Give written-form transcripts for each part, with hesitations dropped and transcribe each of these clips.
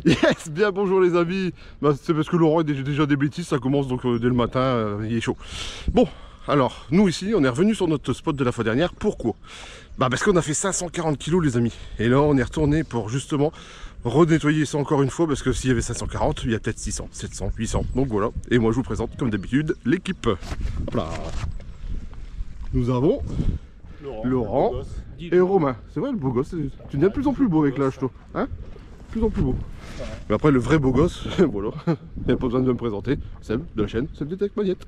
Yes, bien bonjour les amis. Bah, c'est parce que Laurent est déjà des bêtises, ça commence donc dès le matin, il est chaud. Bon, alors nous ici, on est revenu sur notre spot de la fois dernière. Pourquoi? Bah parce qu'on a fait 540 kilos les amis. Et là on est retourné pour justement renettoyer ça encore une fois, parce que s'il y avait 540, il y a peut-être 600, 700, 800. Donc voilà, et moi je vous présente comme d'habitude l'équipe. Hop là. Nous avons Laurent et Romain. C'est vrai, le beau gosse, tu deviens de plus en plus beau avec l'âge toi, hein? Plus en plus beau. Mais après le vrai beau gosse, voilà, il n'y a pas besoin de me présenter, Seb de la chaîne Seb Detect Magnette.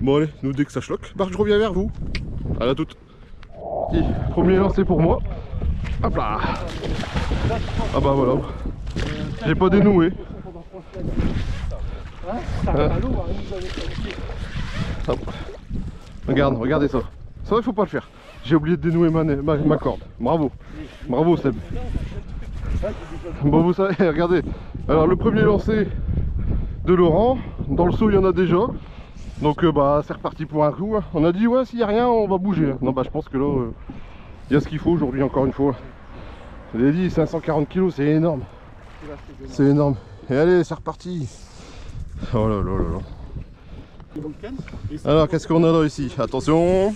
Bon allez, nous dès que ça choque, bah je reviens vers vous. À la toute. Premier lancé pour moi. Hop là. Ah bah voilà. J'ai pas dénoué. Hop. Regardez ça. Ça il faut pas le faire. J'ai oublié de dénouer ma corde. Bravo. Bravo Seb. Bon vous savez, regardez. Alors le premier lancé de Laurent. Dans le seau il y en a déjà. Donc bah c'est reparti pour un coup. On a dit ouais s'il n'y a rien on va bouger. Non bah je pense que là il y a ce qu'il faut aujourd'hui encore une fois. Je vous l'ai dit 540 kg c'est énorme. C'est énorme. Et allez c'est reparti. Oh là là là là. Alors qu'est-ce qu'on a là ici? Attention.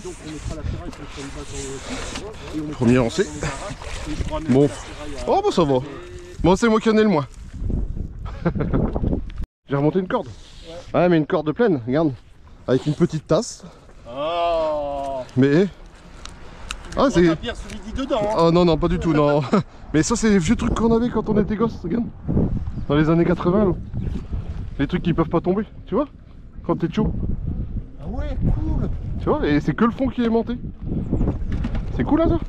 Premier lancé. Bon. Oh bah ça va. Bon c'est moi qui en ai le moins. J'ai remonté une corde. Ouais mais une corde pleine, regarde. Avec une petite tasse. Oh. Mais... Ah c'est... dedans, hein. Oh non non pas du tout non. Mais ça c'est les vieux trucs qu'on avait quand on était gosse, regarde. Dans les années 80 là. Les trucs qui peuvent pas tomber, tu vois. Quand t'es chaud. Ah ouais, cool. Tu vois, et c'est que le fond qui est monté. C'est cool là ça.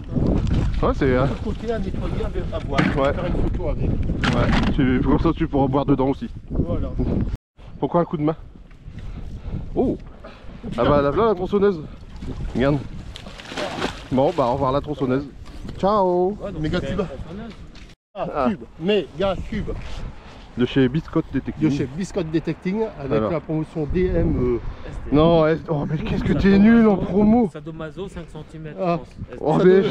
Ouais c'est... Côté à nettoyer à boire. Ouais. Faire une photo avec. Ouais, comme ça tu pourras boire dedans aussi. Voilà. Pourquoi un coup de main? Oh. Ah bah là la tronçonneuse. Regarde. Bon bah au revoir la tronçonneuse. Ciao. Méga cube. Ah, cube. Méga cube. De chez Biscotte Detecting. De chez Biscotte Detecting avec alors la promotion DM. Non, oh mais qu'est-ce que t'es nul en promo. Sadomaso 5 cm. Ah. Oh mais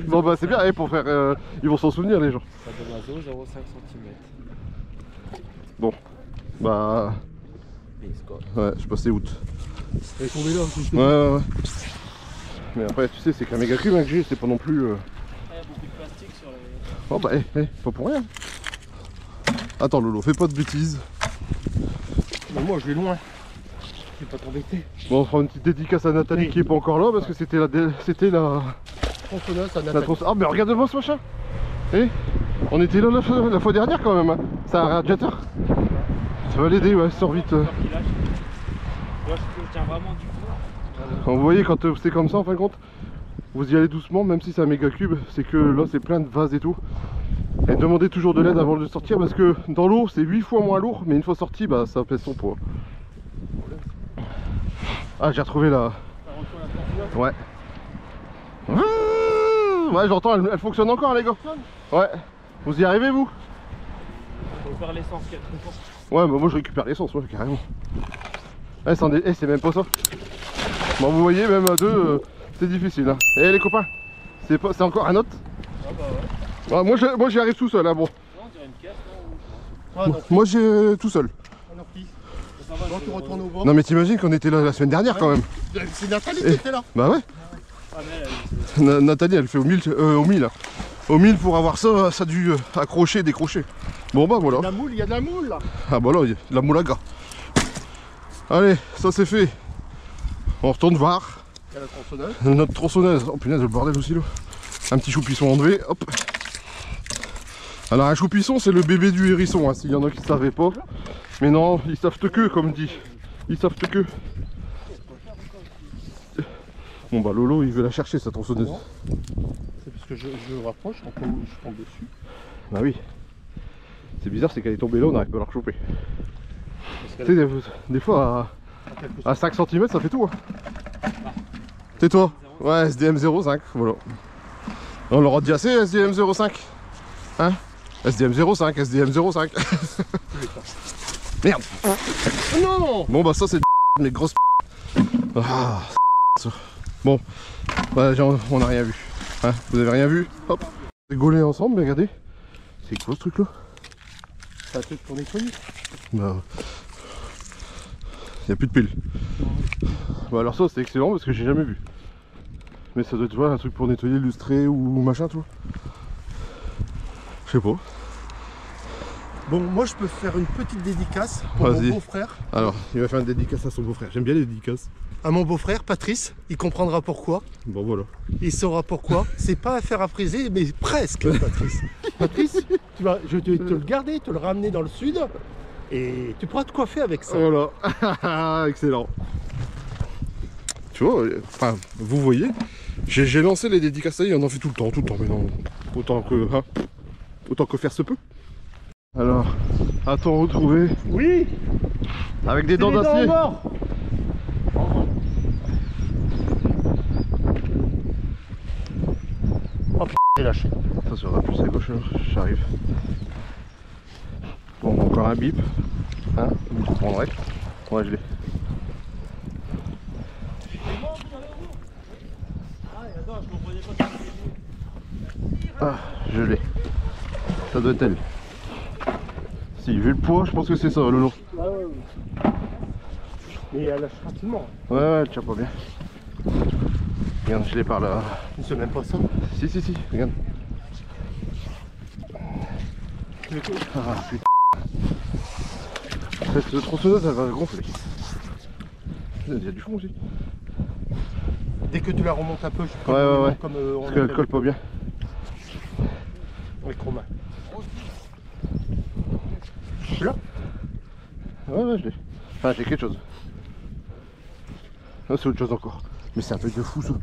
bon bah c'est bien, et pour faire ils vont s'en souvenir les gens. Sadomaso 0,5 cm. Bon bah ouais je passais août. Elle est tombée là. Ouais. Mais après tu sais c'est qu'un méga cube que j'ai, c'est pas non plus Il y a beaucoup de plastique sur les... Oh bah pas pour rien. Attends Lolo, fais pas de bêtises. Mais moi je vais loin. Je vais pas t'embêter. Bon on fera une petite dédicace à Nathalie qui est pas encore là parce que c'était la tronçonneuse à Nathalie. Ah mais regarde-moi ce machin. Eh, on était là la fois dernière quand même hein. C'est un radiateur. Ça va l'aider, ouais, sort vite. Là, je tiens vraiment du coup. Vous voyez quand c'est comme ça en fin de compte, vous y allez doucement même si c'est un méga cube, c'est que là c'est plein de vases et tout. Et demandez toujours de l'aide avant de sortir parce que dans l'eau c'est 8 fois moins lourd, mais une fois sorti bah ça pèse son poids. Ah j'ai retrouvé la... Ouais. Ouais j'entends, elle fonctionne encore les gars. Ouais. Vous y arrivez vous? Faut faire l'essence qui est très fort. Ouais bah moi je récupère l'essence, ouais carrément. C'est même pas ça. Bon vous voyez même à deux c'est difficile hein. Et les copains, c'est encore un autre. Ah bah ouais. Ouais, moi j'y arrive tout seul hein, bon. Non, on dirait une caisse, non? Ah, non. Moi j'ai tout seul. Bon, tu retournes au bord. Non mais t'imagines qu'on était là la semaine dernière quand même. C'est Nathalie qui était là. Bah ouais. Ah mais elle, Nathalie elle fait au 1000 hein. Au 1000 pour avoir ça, ça a dû accrocher, décrocher. Bon bah voilà. Il y a de la moule là. Ah bah là, il y a de la moule à gras. Allez, ça c'est fait. On retourne voir Il y a la tronçonneuse. notre tronçonneuse. Oh punaise le bordel aussi là. Un petit choupisson enlevé, hop. Alors un choupisson c'est le bébé du hérisson, hein, s'il y en a qui ne savaient pas. Mais non, ils savent que comme dit. Ils savent que. Bon bah Lolo il veut la chercher sa tronçonneuse. C'est parce que je rapproche, je tombe dessus. Bah oui. C'est bizarre, c'est qu'elle est tombée là, on n'arrive pas à la rechoper. Tu sais, des fois à 5 cm ça fait tout. Hein. C'est toi? Ouais, SDM 05, voilà. On leur a dit assez SDM 05. Hein? SDM 05, SDM 05. Merde. Non. Bon bah ça c'est mes grosses. Ah, bon, bah, on n'a rien vu. Hein, vous avez rien vu? Hop. Rigoler ensemble, mais regardez. C'est quoi ce truc là? C'est un truc pour nettoyer. Bah. Il n'y a plus de pile. Bah alors ça c'est excellent parce que j'ai jamais vu. Mais ça doit être un truc pour nettoyer, illustrer ou machin, tu vois. Je sais pas. Bon, moi je peux faire une petite dédicace pour mon beau-frère. Alors, il va faire une dédicace à son beau-frère. J'aime bien les dédicaces. À mon beau-frère, Patrice. Il comprendra pourquoi. Bon voilà. Il saura pourquoi. C'est pas à faire à friser, mais presque, Patrice. Patrice, je vais te le garder, te le ramener dans le sud. Et tu pourras te coiffer avec ça. Voilà. Excellent. Tu vois, enfin, vous voyez, j'ai lancé les dédicaces, il en fait tout le temps, mais non, autant que faire se peut. Alors, a-t-on retrouvé? Oui. Avec des dents d'acier. Oh putain, j'ai lâché. Ça sera plus à gauche, alors j'arrive. Bon, encore un bip. Hein, vous comprendrez. Ouais, je l'ai. Ah, je l'ai. Ça doit être elle. Si, vu le poids, je pense que c'est ça, Lolo. Ah ouais, ouais. Mais elle lâche rapidement. Ouais, elle tient pas bien. Regarde, je l'ai par là. C'est même pas ça. Si, regarde. Ah putain. Cette tronçonneuse, elle va gonfler. Il y a du fond aussi. Dès que tu la remontes un peu, je peux ouais. Comme, parce qu'elle colle pas bien. Avec Romain. Tu l'as? Ouais, je l'ai. Enfin, j'ai quelque chose. Non, c'est autre chose encore. Mais c'est un truc de fou ça.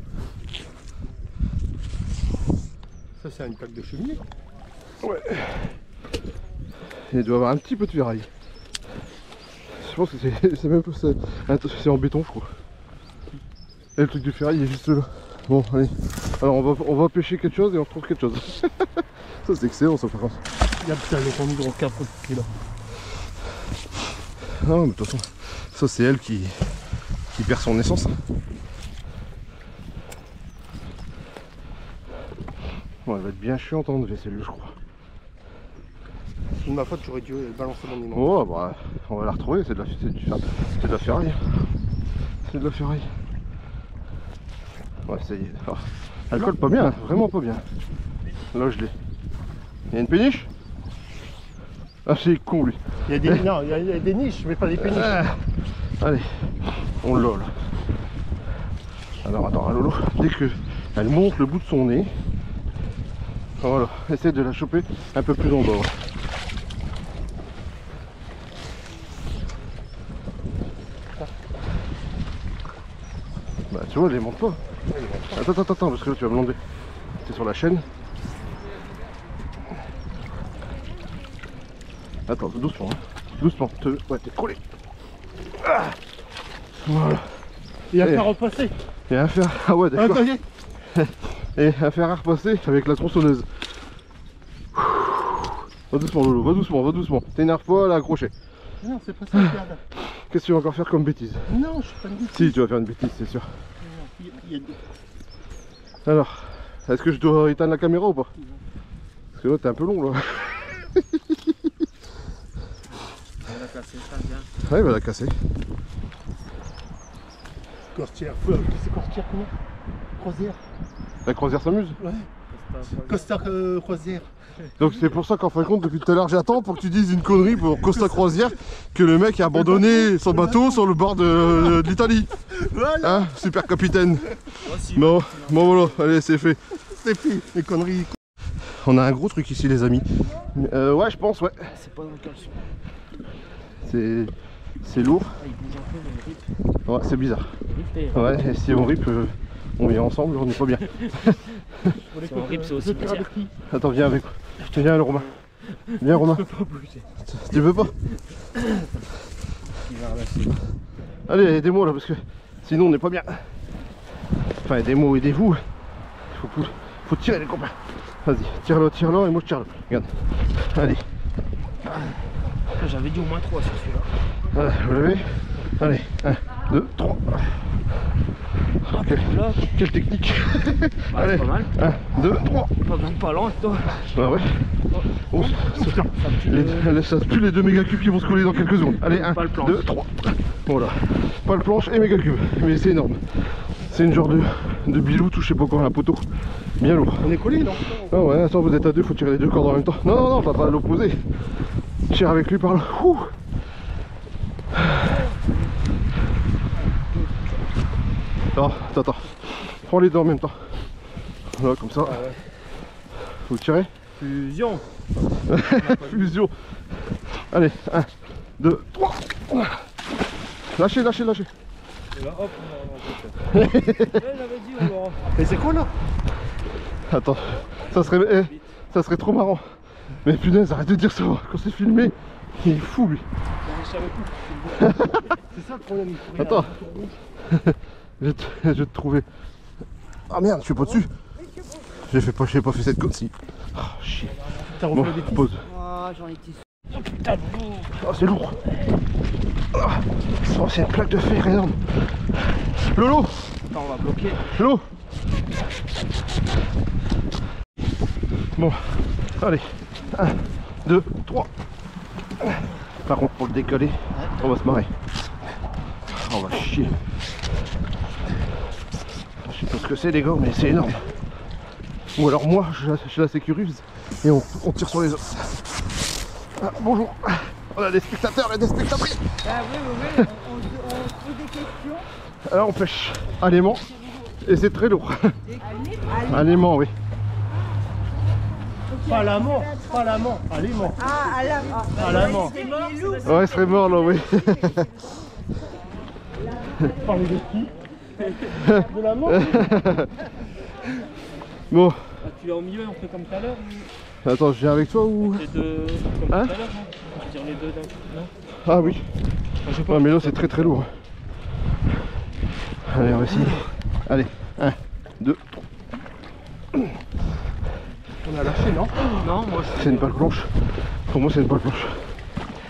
Ça, c'est une plaque de cheminée. Ouais. Il doit avoir un petit peu de ferraille. Je pense que c'est même pas c'est en béton, je crois. Et le truc de ferraille est juste là. Bon, allez. Alors on va pêcher quelque chose et on retrouve quelque chose. Ça c'est excellent ça par contre. Il y a putain le hydrocarbure qui est là. Non mais de toute façon, ça c'est elle qui perd son essence. Bon, elle va être bien chiante en enlever celle-là, je crois. C'est de ma faute, j'aurais dû balancer mon aimant. Oh bah on va la retrouver, c'est de la ferraille. C'est de la ferraille. Ouais, ça y est. Ah, elle colle pas bien, vraiment pas bien. Là je l'ai. Il y a une péniche? Ah c'est con lui. Il y a des, non, il y a des niches, mais pas des péniches. Allez, on l'a là. Alors attends, Lolo, dès qu'elle monte le bout de son nez, voilà, essaie de la choper un peu plus en bas. Ouais. Bah tu vois, elle les monte pas. Attends, parce que là tu vas me l'enlever. T'es sur la chaîne. Attends, doucement, hein. Doucement, ouais, t'es collé. Ah, voilà. Il y a un fer à repasser. Il y a un fer, ah ouais d'accord. Et un fer à repasser avec la tronçonneuse. Va doucement Lolo, va doucement. T'énerve pas, elle a accroché. Non, c'est pas ça, regarde. Qu'est-ce que tu vas encore faire comme bêtise? Non, je suis pas une bêtise. Si, tu vas faire une bêtise, c'est sûr. Il y a deux. Alors, est-ce que je dois éteindre la caméra ou pas? Parce que là, t'es un peu long là. Elle va casser, ça vient. Ouais, il va la casser. Costière, c'est Costière comment? Croisière. La croisière s'amuse. Ouais. Costa Croisière. Donc c'est pour ça qu'en fin de compte, depuis tout à l'heure, j'attends pour que tu dises une connerie pour Costa Croisière, que le mec a abandonné son bateau sur le bord de l'Italie. Voilà. Hein, super capitaine. Bon, voilà, allez, c'est fait. C'est fait, les conneries. On a un gros truc ici, les amis. Ouais, je pense, ouais. C'est pas dans le caleçon. C'est lourd. Ah, il bouge un peu, mais il rip. Ouais, c'est bizarre. Rip, Ouais, et si on rip, on vient ensemble, on n'est pas bien. Si on rip, c'est aussi bien. Attends, viens avec moi. Je te viens, le Romain. Viens, Romain. Je peux pas bouger. Tu veux pas? Il va relâcher. Allez, aidez-moi là, parce que sinon on n'est pas bien. Enfin, aidez-moi, aidez-vous. Faut tirer les copains. Vas-y, tire-le, et moi je tire là. Regarde. Allez. J'avais dit au moins 3 sur celui-là. Voilà, vous l'avez. Allez, 1, 2, 3. Quelle technique. Bah, Allez, c'est pas mal. 1, 2, 3. Pas lent, toi. Bah ouais. Oh, ça pue les 2 méga cubes qui vont se coller dans quelques secondes. Allez, 1, 2, 3. Voilà. Pas le planche et méga cube. Mais c'est énorme. C'est une genre de bilou, je sais pas quoi, un poteau. Bien lourd. On est collés, non? Ah ouais, attends, vous êtes à deux, faut tirer les 2 cordes en même temps. Non, non, non, t'as pas à l'opposé. Tire avec lui par là. Ouh. Attends. Prends les 2 en même temps. Voilà, comme ça. Vous tirez. Fusion. Fusion. Allez, 1, 2, 3. Lâchez. Et là, hop, on va j'avais dit, on l'aura. Mais c'est quoi là? Attends, ça serait trop marrant. Mais punaise, arrête de dire ça quand c'est filmé. Il est fou lui. C'est ça le problème. Attends. je vais te trouver. Ah merde, je suis pas dessus. J'ai pas fait cette conne-ci. Ah, chier. Bon, pause. Oh, j'en étais sûr. Oh putain, Oh, c'est lourd. Oh, c'est une plaque de fer énorme. Lolo. Attends, on va bloquer. Lolo. Bon, allez. 1, 2, 3. Par contre, pour le décoller, on va se marrer. On va chier. Je sais pas ce que c'est les gars, mais c'est énorme. Ou alors moi, je la sécurise et on tire sur les os. Ah, bonjour. On a des spectateurs et des spectatrices. Ah oui, on pose des questions. Alors on pêche à l'aimant et c'est très lourd. À l'aimant, oui. Pas l'amant, à l'aimant. Ah, à la À l'amant. c'est mort, c'est Ouais, il serait mort là, oui. Parler de qui? De l'amant? Bon, Ah, tu l'as au milieu, on fait comme tout à l'heure attends, je viens avec toi ou... Les deux, comme Hein tout à l'heure, non? Je tire les deux d'un coup, non? Ah oui. Ouais, mais là c'est très très lourd. Allez, on va essayer. Allez, 1, 2, 3. On a lâché, non? Non, moi je C'est une balle blanche. Pour moi c'est une balle blanche.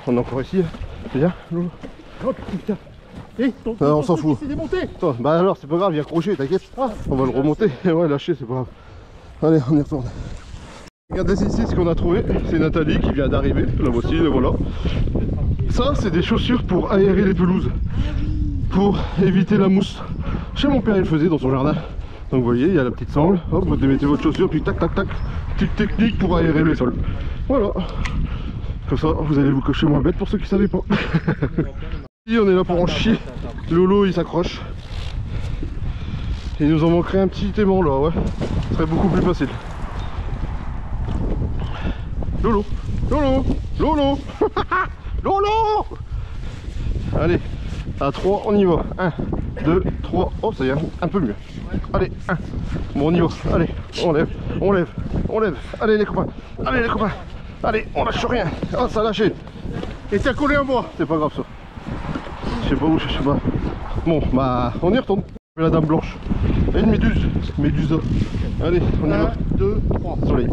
On est encore ici. Viens, Loulou. Oh putain. Eh, ton on s'en fout. C'est démonté. Attends, bah alors c'est pas grave, il y a accroché, t'inquiète. On va le remonter. Ouais, lâcher, c'est pas grave. Allez, on y retourne. Regardez ici ce qu'on a trouvé. C'est Nathalie qui vient d'arriver. La voici, le voilà. Ça, c'est des chaussures pour aérer les pelouses. Pour éviter la mousse. Chez mon père, il le faisait dans son jardin. Donc vous voyez, il y a la petite sangle. Hop, vous démettez votre chaussure, puis tac, tac, tac. Petite technique pour aérer les sols. Voilà. Comme ça, vous allez vous cocher moins bête pour ceux qui ne savaient pas. Ici, on est là pour en chier. Lolo, il s'accroche. Il nous en manquerait un petit aimant là, ouais. Ce serait beaucoup plus facile. Lolo, Lolo, Lolo, Lolo. Allez, à 3, on y va. 1, 2, 3. Oh, ça y est, un peu mieux. Allez, 1. Bon, on y va. Allez, on lève, on lève, on lève. Allez, les copains. Allez, les copains. Allez, on lâche rien. Oh, ça a lâché. Et t'as collé à moi. C'est pas grave ça. Je sais pas où, je sais pas. Bon, bah, on y retourne. La dame blanche. Et une méduse. Médusa. Allez, on y va. 1, 2, 3. Soleil.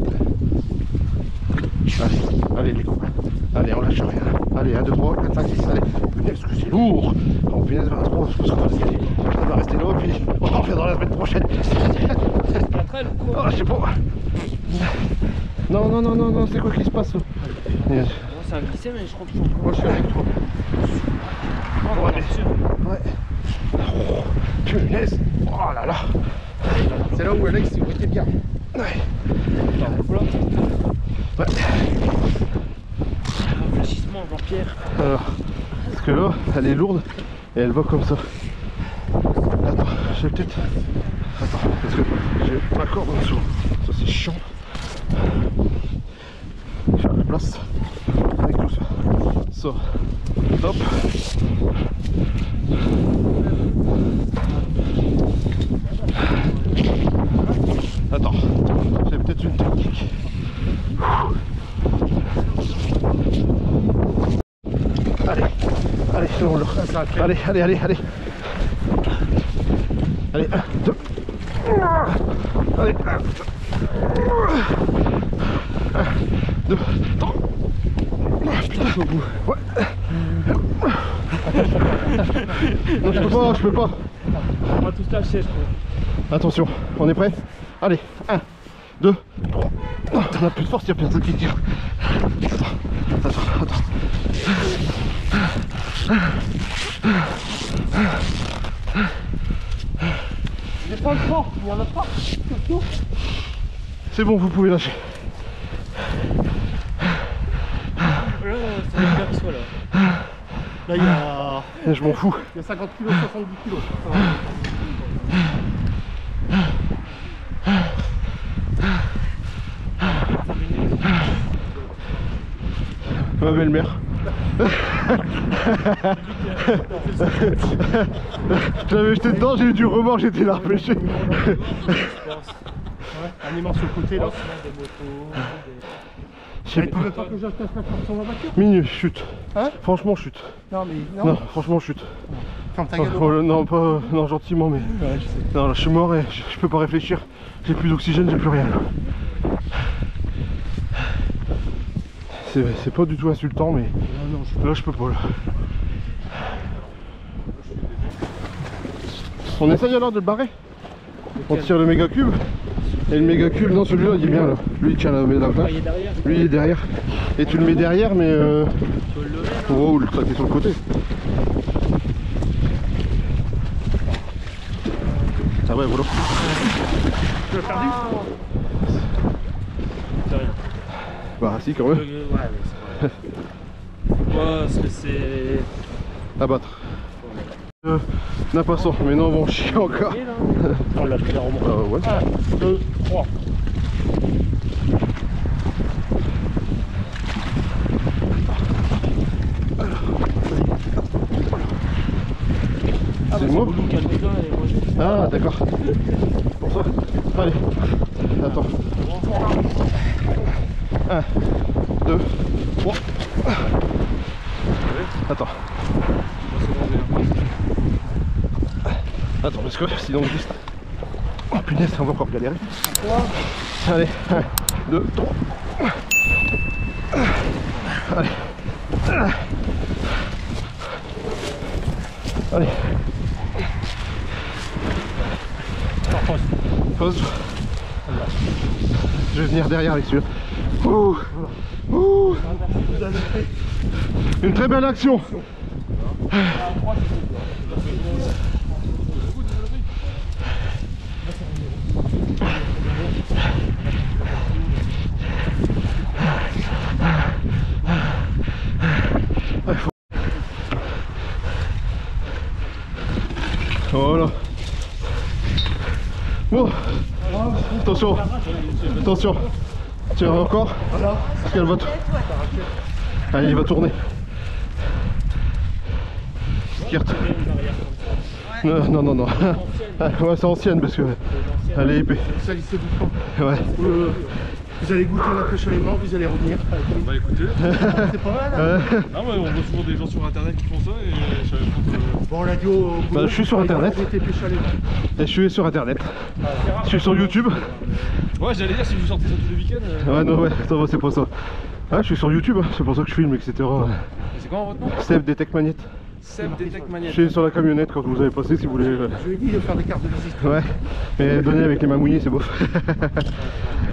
Allez, allez les copains. Allez, on lâche rien. Allez, 1, 2, 3, 4, 5, 6. Allez. Punaise, que c'est lourd. Oh, punaise, 23, je pense qu'on va y aller. On va rester là, puis on va en faire dans la semaine prochaine. Oh, je sais pas. Non, non, non, non, non, c'est quoi qui se passe là? Bon, ça a glissé, mais je crois que je suis encore. Moi, je suis avec toi. Oh, Ouais. Ouais. Oh, punaise. Oh là là. C'est là où Alex, il était bien. Ouais. Ouais. Réfléchissement, Jean-Pierre. Alors, parce que là, elle est lourde et elle va comme ça. Attends, je vais peut-être... Attends, parce que j'ai ma corde en dessous. Ça c'est chiant. Faire la place avec tout ça. Ça. Hop. Attends, j'ai peut-être une technique. Allez, allez, on le... Allez, allez, allez, allez. Allez, 1, 2. Allez, 1, 2, 3. Putain, au bout. Ouais. Non, je peux pas, je peux pas. On va tous lâcher, je crois. Attention, on est prêt? Allez, 1, 2, 3. Oh, on a plus de force, il y a personne qui tire. Attends. J'ai pas le temps, il y en a pas. C'est bon, vous pouvez lâcher. Là, c'est bien qu'il soit là. Là, il y a, Et je m'en fous. il y a 50 kg, 70 kg. Ma belle-mère. J'avais jeté dedans, j'ai eu du remords, j'étais là repêché. Ouais, un aimant sur le côté là. Des motos, Je sais Tu pas. veux pas que j'achète la carte sur ma voiture? Minute, chute. Hein? Franchement, chute. Non mais Non, franchement, chute. ferme ta Oh, gueule. oh, non, pas, non, gentiment, mais. Ouais, je sais. Non, là, je suis mort et je peux pas réfléchir. J'ai plus d'oxygène, j'ai plus rien. là. C'est pas du tout insultant, mais là, je peux pas. Là. On essaye alors de le barrer. On tire le méga cube. Et le méga cube, non, celui-là, il est bien là. Lui, il tient la place. il est derrière. Lui, il est derrière. Et tu le mets derrière, mais. Tu veux le lever là? Oh, le traquer sur le côté. Ah ouais, voilà. Tu l'as perdu? C'est rien. Bah, si, quand même. Ouais, mais c'est pas grave. Ouais, se laisser. Abattre. N'a pas ça, mais non, bon, chier encore. On l'a fait clairement. Ouais. 1, 2, 3. C'est moi. Calme-toi et moi je. Ah, d'accord. Pour ça. Allez. Attends. 1, 2, 3. Attends. Attends, parce que sinon on glisse. Oh punaise, on va encore galérer. Allez, 1, 2, 3. Allez. Allez. Pause. Je vais venir derrière avec celui-là. Ouh. Ouh. Une très belle action. Voilà. Bon. Attention. Attention. Tiens encore. Parce qu'elle va. Allez, il va tourner. Skirt. Non, non, non. Ouais, c'est ancienne parce que elle est épée. Ça lisse tout. Ouais. Vous allez goûter la pêche à l'aimant, vous allez revenir. Bah écoutez. C'est pas mal. Hein. Ah ouais, on voit souvent des gens sur internet qui font ça et je savais pas que. Bon, on l'a dit au Bah, je suis sur internet. J'étais pêche à l'aimant. Et je suis sur internet. Je suis sur YouTube. Ouais, j'allais dire si vous sortez ça tous les week-ends. Ouais, non, ouais, ça va, c'est pas ça. Ah, je suis sur YouTube, hein, c'est pour ça que je filme, etc. C'est quoi votre nom? Seb des Tech Magnet. Seb des Tech Magnet. Je suis sur la camionnette quand vous avez passé si vous voulez. Je lui ai dit de faire des cartes de visite. Ouais, mais donner avec les mains mouillées, c'est bof.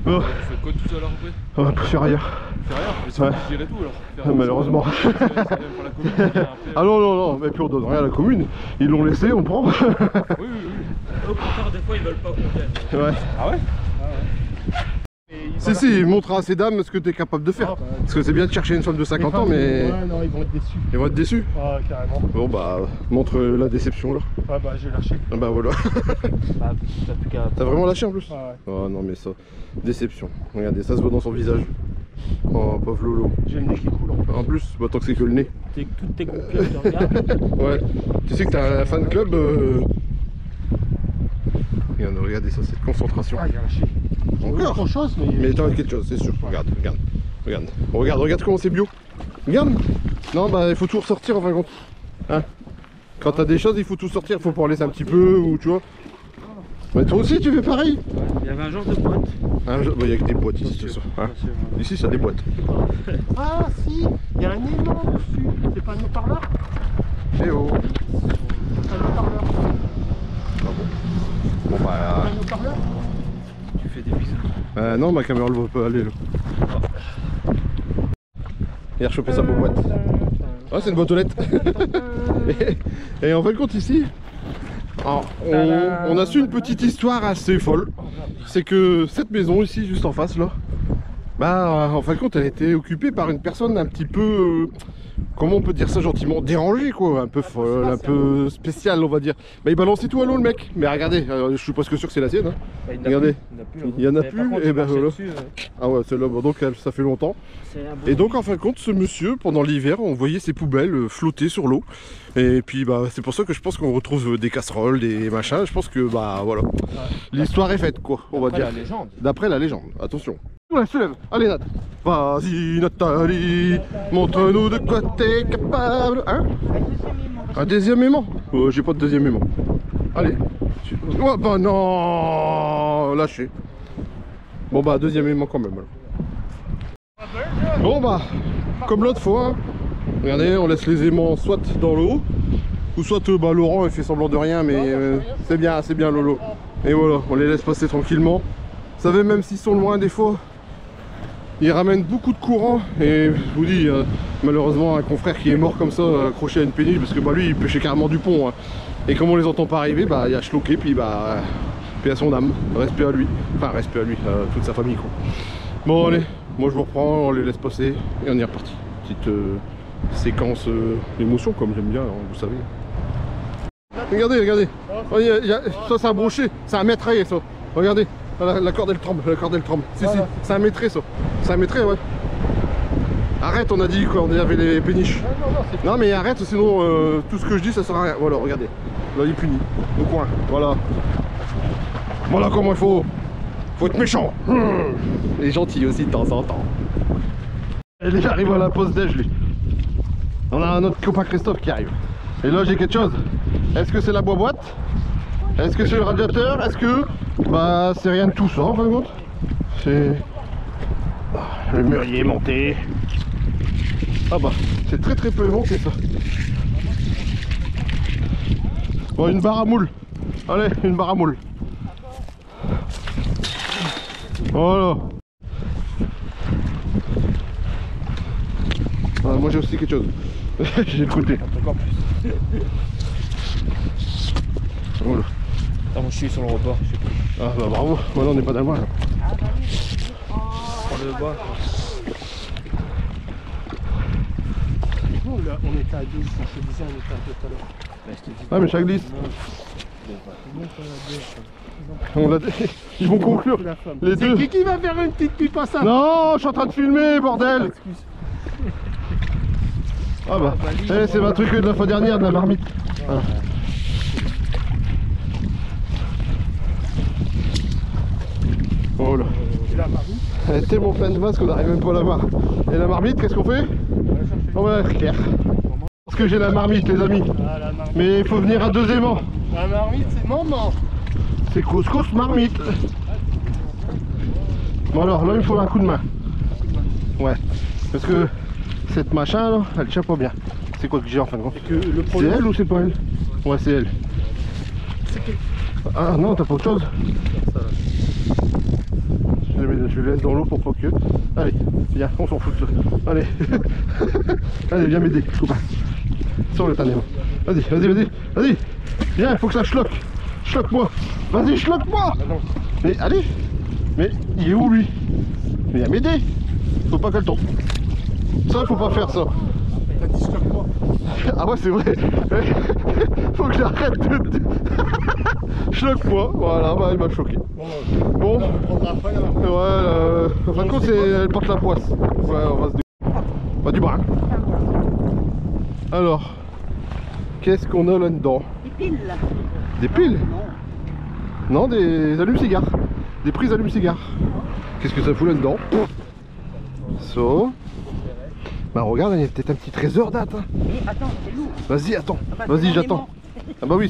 Bon, Vous faites quoi tout ça alors après? on va plus faire ailleurs. Faire rien, mais c'est Ouais. vous qui gérez tout alors. Malheureusement. C'est même pour la commune, après. Ah non, non, non, mais puis on donne rien à la commune. Ils l'ont laissé, on prend. Oui, oui, oui. Au contraire, des fois ils veulent pas qu'on vienne. Ouais. Ah ouais? Si, montre à ces dames ce que tu es capable de faire. Parce que c'est bien de chercher une femme de 50 ans, mais Ouais, non, ils vont être déçus. ils vont être déçus. Ouais, carrément. Bon, bah, montre la déception là. Ouais, bah, j'ai lâché. Ah bah voilà. Bah, t'as plus qu'à. T'as vraiment lâché en plus? Ouais. Oh non, mais ça, déception. Regardez, ça se voit dans son visage. Oh, pauvre Lolo. J'ai le nez qui coule. En plus, bah, tant que c'est que le nez. Toutes tes groupes qui te regardent. Ouais. Tu sais que t'as un fan club. Regardez ça, cette concentration. Ah, j'ai lâché. Encore Autre chose, mais. Mais t'as quelque chose, c'est sûr. Regarde, regarde, regarde. Regarde comment c'est bio. Regarde. Non, bah il faut tout ressortir en fin de compte. Hein? Quand t'as des choses, il faut tout sortir. Il faut pas en laisser un petit peu ou tu vois. Mais toi aussi, tu fais pareil. Il y avait un genre de boîte. Hein, bah, y a que des boîtes ici, c'est ça. Hein? Ici, ça a des boîtes. Ah, si, il y a un aimant dessus. C'est pas un haut-parleur? Eh oh. C'est un haut-parleur. Ah bon. Bon bah... Tu fais des bisous. non, ma caméra elle va pas aller là. Il a rechopé sa boîte. Ah, c'est une boîte aux lettres. et en fin de compte ici, alors, on a su une petite histoire assez folle. C'est que cette maison ici, juste en face là, bah en fin de compte elle était occupée par une personne un petit peu, comment on peut dire ça gentiment, dérangée quoi, un peu folle, un peu spéciale on va dire. Bah il balançait tout à l'eau le mec, mais regardez, je suis presque sûr que c'est la sienne. Hein. Bah, Regardez, il y en a Mais plus, par contre, et tu ben marchais voilà. dessus, Ah ouais, c'est là, bon, donc ça fait longtemps. Et donc en fin de compte, ce monsieur, pendant l'hiver, on voyait ses poubelles flotter sur l'eau. Et puis bah c'est pour ça que je pense qu'on retrouve des casseroles, des machins. Je pense que bah voilà, l'histoire est faite quoi, on va dire. la légende. D'après la légende, attention. Ouais, se lève, allez Nat. Vas-y Nathalie, montre-nous de quoi t'es capable. Hein? Un deuxième aimant? J'ai pas de deuxième aimant. Allez. Oh bah non, lâché. Bon bah deuxième aimant quand même. Alors. Bon bah, comme l'autre fois, hein. Regardez, on laisse les aimants soit dans l'eau, ou soit bah, Laurent il fait semblant de rien, mais c'est bien Lolo. Et voilà, on les laisse passer tranquillement. Vous savez, même s'ils sont loin des fois, ils ramènent beaucoup de courant. Et je vous dis, malheureusement un confrère qui est mort comme ça, accroché à une péniche, parce que bah, lui il pêchait carrément du pont. Hein. Et comme on les entend pas arriver, bah il y a Schloqué, puis bah paix à son âme, respect à lui, enfin respect à lui, à toute sa famille quoi. Bon allez, moi je vous reprends, on les laisse passer et on est reparti. Petite séquence d'émotion comme j'aime bien, hein, vous savez. Regardez, oh, ça c'est un brochet, c'est un métraillé ça. Regardez, la corde elle tremble, Si, c'est un métrait ça, c'est un métrait ouais. Arrête, on a dit quoi, on avait les péniches. Non mais arrête, sinon tout ce que je dis ça sert à rien. Voilà, regardez, là il est puni, au coin, voilà. Voilà comment il faut être méchant. Et gentil aussi de temps en temps. Et il arrive à la pause déj lui. On a notre copain Christophe qui arrive. Et là j'ai quelque chose. Est-ce que c'est la boîte? Est-ce que c'est le radiateur? Est-ce que... Bah c'est rien de tout ça en fin de compte. C'est... Le mûrier monté. Ah bah c'est très peu monté ça. Bon, une barre à moule. Allez, une barre à moule. Voilà. Ah, moi j'ai aussi quelque chose. J'ai le côté. Encore plus. Voilà. Attends, moi je suis sur le rebord. Je sais plus. Ah bah bravo, maintenant on n'est pas dans le bois. Prends le bois. Nous, là, on était à 12, je te disais, on était à 2 tout à l'heure. Bah, je te dis. Ah mais ça glisse. On l'a... Ils vont conclure. Les deux. C'est qui va faire une petite pipe à ça? Non, je suis en train de filmer, bordel. Ah bah, c'est ma truc de la fois dernière, de la marmite. Voilà. Oh là. Et la marmite? Elle est tellement pleine de vase qu'on n'arrive même pas à la voir. Et la marmite, qu'est-ce qu'on fait? On va la clair. Parce que j'ai la marmite, les amis. Ah, la marmite. Mais il faut venir à deux aimants. La marmite, c'est maman. C'est couscous marmite. Bon alors, là il me faut un coup de main. Ouais. Parce que cette machin là, elle tient pas bien. C'est quoi que j'ai en fin de compte? C'est elle ou c'est pas elle? Ouais, c'est elle. Ah non, t'as pas autre chose? Je les laisse dans l'eau pour pas que... Allez, viens, on s'en fout de ça. Allez. Allez, viens m'aider, copain. Sors le tanné. Vas-y. Viens, il faut que ça schloque. Schloque-moi. Vas-y, schloque-moi. Mais allez. Mais il est où lui? Mais viens m'aider. Faut pas qu'elle tombe. Ça, faut pas faire ça. T'as dit stock-moi. Ah ouais, c'est vrai. Faut que j'arrête de... Choque-moi. Voilà, bah il m'a choqué. Bon. On prendra après là. Ouais, en fin de compte, elle porte la poisse. Ouais, on va se... Pas du bras. Alors, qu'est-ce qu'on a là-dedans? Des piles. Des piles? Non. Non, des allumes-cigares. Des prises allumes-cigares. Qu'est-ce que ça fout là-dedans? Ça. Bah regarde, il y a peut-être un petit trésor date. Hein. Mais attends, c'est lourd. Vas-y, attends. Ah bah, Vas-y, c'est j'attends. Ah bah oui.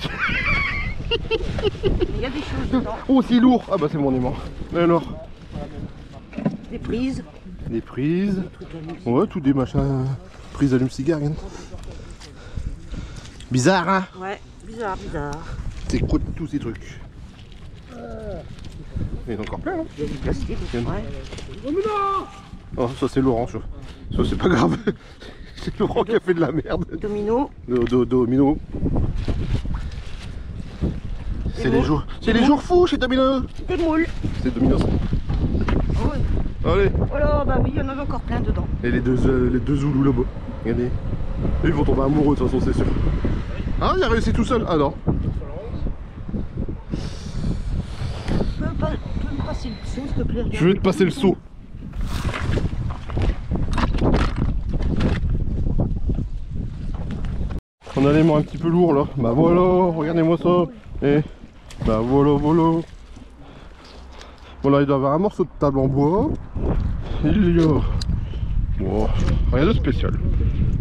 Il y a des choses dedans. Oh, c'est lourd. Ah bah c'est mon aimant. Et alors? Des prises. Des prises. Des trucs à nous. Ouais, tous des machins. Prises allumes-cigares. Bizarre, hein? Ouais, bizarre. C'est quoi tous ces trucs? Il y en a encore plein, hein. Il y a du plastique. Ouais. Oh, ça c'est Laurent, ça c'est pas grave. C'est Laurent qui a fait de la merde. Domino. Domino. C'est les jours fous chez Domino. Des moules. C'est Domino ça. Oh, oui. Allez. Oh là, bah oui, il y en avait encore plein dedans. Et les deux Zoulous là-bas. Regardez. Eux, ils vont tomber amoureux de toute façon, c'est sûr. Ah, il a réussi tout seul. Ah non. Tu peux me passer le seau, s'il te plaît? Je vais te passer le seau. On a les mains un petit peu lourds là. Bah voilà, regardez-moi ça. Et bah voilà. Voilà, il doit y avoir un morceau de table en bois. Il y a... Wow, rien de spécial.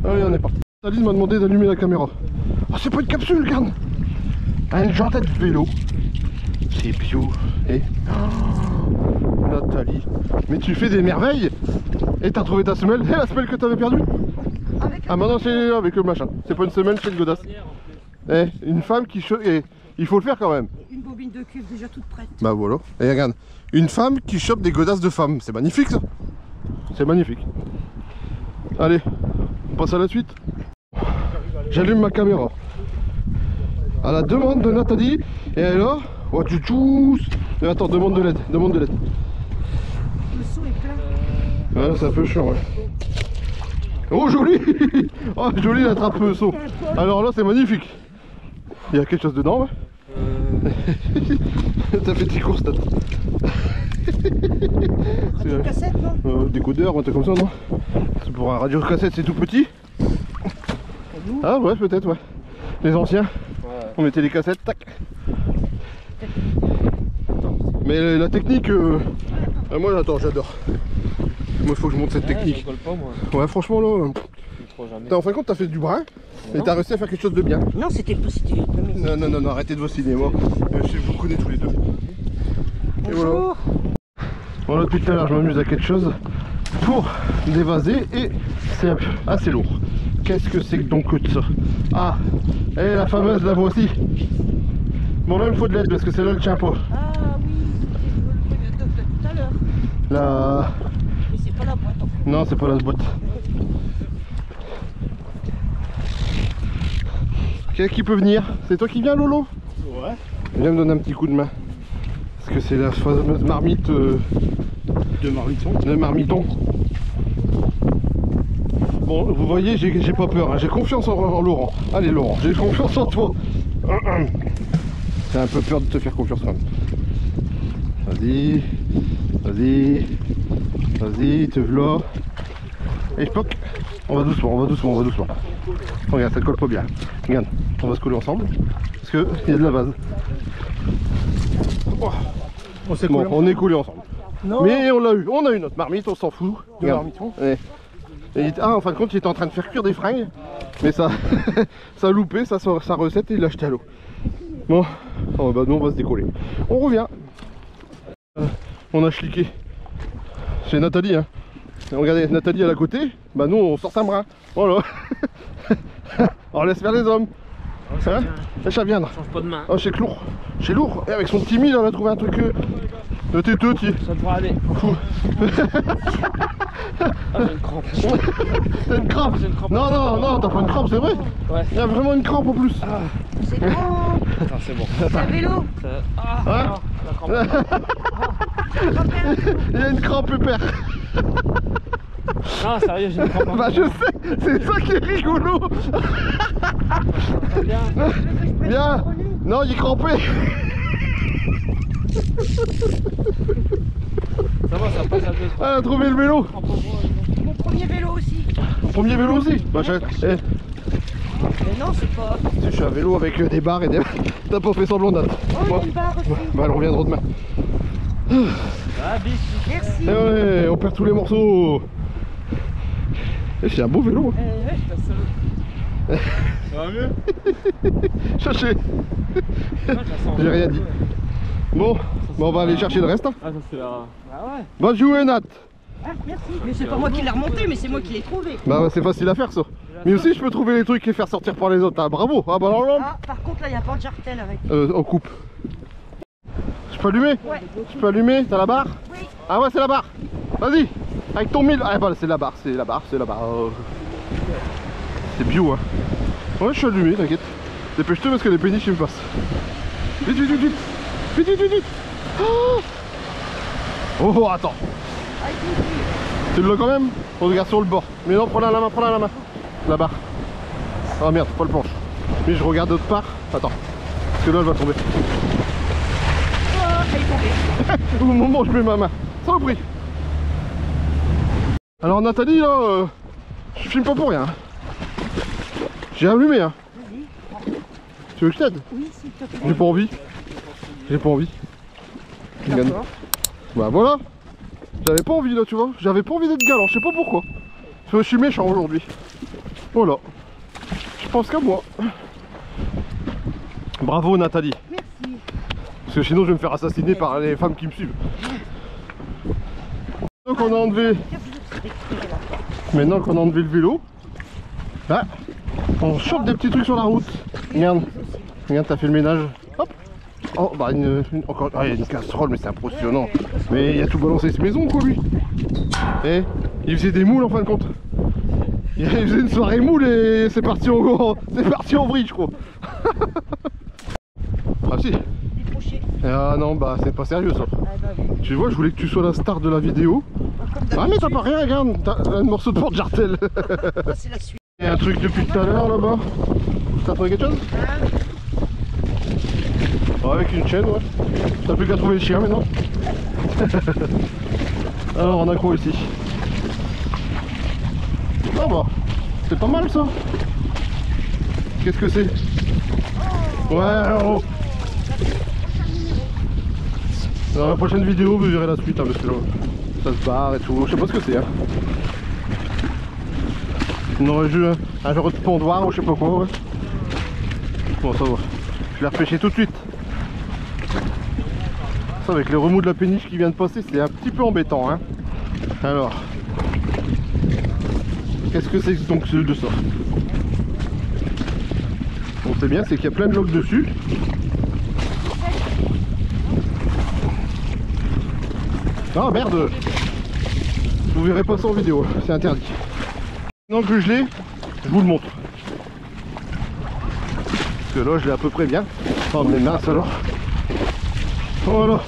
Allez, on est parti. Saline m'a demandé d'allumer la caméra. Oh, c'est pas une capsule, regarde. Une jantette de vélo. C'est bio. Et... Oh, Nathalie. Mais tu fais des merveilles. Et t'as trouvé ta semelle. Et la semelle que t'avais perdue? Ah maintenant c'est avec le machin. C'est pas une semelle, c'est une godasse. Eh, une femme qui... il faut le faire quand même. Une bobine de cuivre déjà toute prête. Bah voilà. Et regarde. Une femme qui chope des godasses de femmes. C'est magnifique ça. C'est magnifique. Allez, on passe à la suite. J'allume ma caméra. À la demande de Nathalie. Et elle a... Oh, tu tous. Attends, demande de l'aide. Le seau est plein. Ouais, c'est un peu chiant, ouais. Oh, joli. Oh, joli la trappe seau. Alors là, c'est magnifique. Il y a quelque chose dedans, ouais. T'as fait tes courses, Nat. Radio cassette, non? Décodeur, un truc comme ça, non? C'est pour un radio cassette, c'est tout petit. Ah ouais, peut-être, ouais. Les anciens, on mettait les cassettes, tac. Mais la technique, moi, attends, j'adore. Moi, il faut que je monte cette technique. Ouais, franchement, là... En fin de compte, t'as fait du brin et t'as réussi à faire quelque chose de bien. Non, c'était pas... Non, arrêtez de vos cinémas. Je vous connais tous les deux. Et voilà. Voilà, depuis tout à l'heure, je m'amuse à quelque chose pour dévaser et c'est assez lourd. Qu'est-ce que c'est que donc que ça? Ah, et la fameuse, la voici. Bon, là, il me faut de l'aide parce que celle-là, elle tient pas. Ah oui, c'était le tout à l'heure. La... Mais c'est pas la boîte. En fait. Non, c'est pas la boîte. Qui peut venir? C'est toi qui viens, Lolo? Ouais. Viens me donner un petit coup de main. Parce que c'est la fameuse marmite De marmiton. de marmiton. Bon, vous voyez, j'ai pas peur, hein. J'ai confiance en Laurent. Allez, Laurent, j'ai confiance en toi. J'ai un peu peur de te faire confiance quand même. Vas-y, te v'là. Et poc. On va doucement. Regarde, ça colle pas bien. Regarde, on va se coller ensemble. Parce qu'il y a de la base. Oh. On est collés ensemble. Non. Mais on a eu notre marmite, on s'en fout. De Regarde. marmiton. En fin de compte, il était en train de faire cuire des fringues. Mais ça, ça a loupé sa recette et il l'a acheté à l'eau. Bon, bah nous on va se décoller. On revient. On a schliqué. C'est Nathalie, hein. Regardez, Nathalie à la côté. Bah nous on sort un brin. Voilà. On laisse faire les hommes. Hein? Ça vient. Change pas de main. Oh, c'est lourd. C'est lourd. Et avec son petit mille, on a trouvé un truc de téteux. Ça devrait aller. Fou. Ah, j'ai une crampe. T'as une crampe? J'ai une crampe. Non, t'as pas une crampe, c'est vrai? Ouais. Il y a vraiment une crampe en plus. C'est bon. Attends, c'est bon. C'est un vélo. Ah, Hein? non, la crampe. Il y a une crampe pépère. Non, sérieux, j'ai une crampe. Bah je sais, c'est ça qui est rigolo. Bien. Viens. Non, il est crampé. Ça va, ça passe à deux. Elle a trouvé le vélo. Mon premier vélo aussi. Premier vélo aussi. Bah, Mais non, c'est pas... je suis un vélo avec des barres et des... T'as pas fait semblant, Nat. Oh, Bon. une barre aussi. Bah elle reviendra demain. Ah, bis. Merci. Eh ouais, on perd tous les morceaux. Et c'est un beau vélo. Ouais, je passe seul. Ça va mieux? Cherchez. J'ai rien dit. Bon, bah on va aller chercher le reste. Hein. Ah, ça c'est la... Ah ouais. Bonne jouée, Nat. Ah, merci. Mais c'est pas moi qui l'ai remonté, mais c'est moi qui l'ai trouvé. Bah c'est facile à faire ça. Mais aussi je peux trouver les trucs et faire sortir par les autres. Ah bravo. Ah bah alors là. Ah, par contre là, il n'y a pas de jartel avec. On coupe. Je peux allumer? Ouais. Je peux allumer? T'as la barre? Oui. Ah ouais c'est la barre. Vas-y. Avec ton 1000. Ah bah c'est la barre, c'est la barre, c'est la barre. C'est bio hein. Ouais je suis allumé, t'inquiète. Dépêche-toi parce que les péniches ils me passent. Vite vite vite vite. Vite vite vite vite. Oh attends. Tu l'as quand même? On regarde sur le bord. Mais non, prends-la la main, prends-la la main. La barre. Ah merde, pas le planche. Mais je regarde d'autre part. Attends. Parce que là elle va tomber. Elle est tombée. Au moment où je mets ma main. Sans bruit. Alors Nathalie là, je filme pas pour rien. J'ai allumé hein. Vas-y. Tu veux que je t'aide? Oui, s'il te plaît. J'ai pas envie. J'ai pas envie. Regarde. D'accord. Bah voilà. J'avais pas envie là tu vois. J'avais pas envie d'être galant, je sais pas pourquoi. Parce que je suis méchant aujourd'hui. Voilà. Je pense qu'à moi. Bravo Nathalie. Merci. Parce que sinon je vais me faire assassiner par les femmes qui me suivent. Donc on a enlevé. Maintenant qu'on a enlevé le vélo. Là, on chope des petits trucs sur la route. Regarde. Regarde, t'as fait le ménage. Hop. Oh bah encore. Ah, il y a une casserole mais c'est impressionnant. Mais il a tout balancé cette maison quoi lui. Et il faisait des moules en fin de compte. Il faisait une soirée moule et c'est parti en vrille je crois. Ah si. Décroché. Ah non bah c'est pas sérieux ça. Ah bah oui. Tu vois je voulais que tu sois la star de la vidéo. Ah mais t'as pas rien regarde. T'as un morceau de porte-jartel. Ça c'est la suite. Il y a un truc depuis tout à l'heure là-bas. T'as trouvé quelque chose? Ouais, avec une chaîne ouais. T'as plus qu'à trouver le chien maintenant. Alors on a quoi ici? Ah bah c'est pas mal ça. Qu'est-ce que c'est? Ouais oh. Dans la prochaine vidéo vous verrez la suite hein, parce que là, ça se barre et tout. Je sais pas ce que c'est hein. On aurait vu un genre de pondoir ou je sais pas quoi ouais. Bon ça va. Je l'ai repêché tout de suite. Ça avec les remous de la péniche qui vient de passer c'est un petit peu embêtant hein. Alors qu'est-ce que c'est donc de ça? On sait bien c'est qu'il y a plein de logs dessus. Ah merde. Vous verrez pas ça en vidéo, c'est interdit. Maintenant que je l'ai, je vous le montre. Parce que là je l'ai à peu près bien. Oh mais mince alors. Voilà.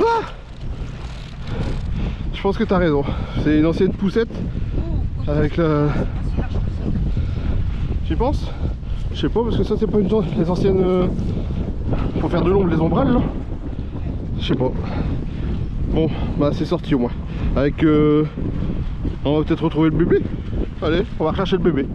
Ah, je pense que tu as raison. C'est une ancienne poussette. Avec la... Tu penses? Je sais pas parce que ça c'est pas une les anciennes... Pour faire de l'ombre les ombrelles là. Je sais pas. Bon bah c'est sorti au moins. Avec... On va peut-être retrouver le bébé. Allez, on va chercher le bébé.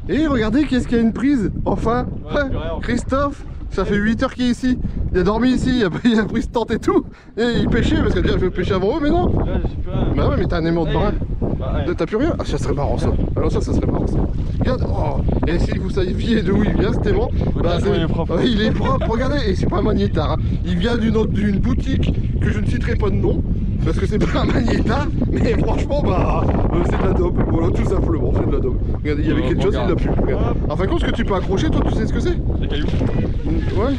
Et regardez qu'est-ce qu'il y a une prise. Enfin ouais, Christophe, ça fait 8 heures qu'il est ici. Il a dormi ici, il a pris ce tente et tout. Et il pêchait parce que déjà je veux pêcher avant eux mais non. Là, j'ai plus rien. Bah ouais mais t'as un aimant de brin. Bah, ouais. T'as plus rien? Ah ça serait marrant ça. Alors ça serait marrant ça. Regarde, oh. Et si vous saviez d'où il vient cet aimant, bah il est propre. Il est propre, regardez, et c'est pas un magnétar hein. Il vient d'une boutique que je ne citerai pas de nom. Parce que c'est pas un magnétar, mais franchement bah c'est de la dope, voilà tout simplement, c'est de la dope. Regardez, il y avait quelque chose, il l'a plus. Regarde. En fin de compte ce que tu peux accrocher, toi tu sais ce que c'est? Des cailloux. Ouais.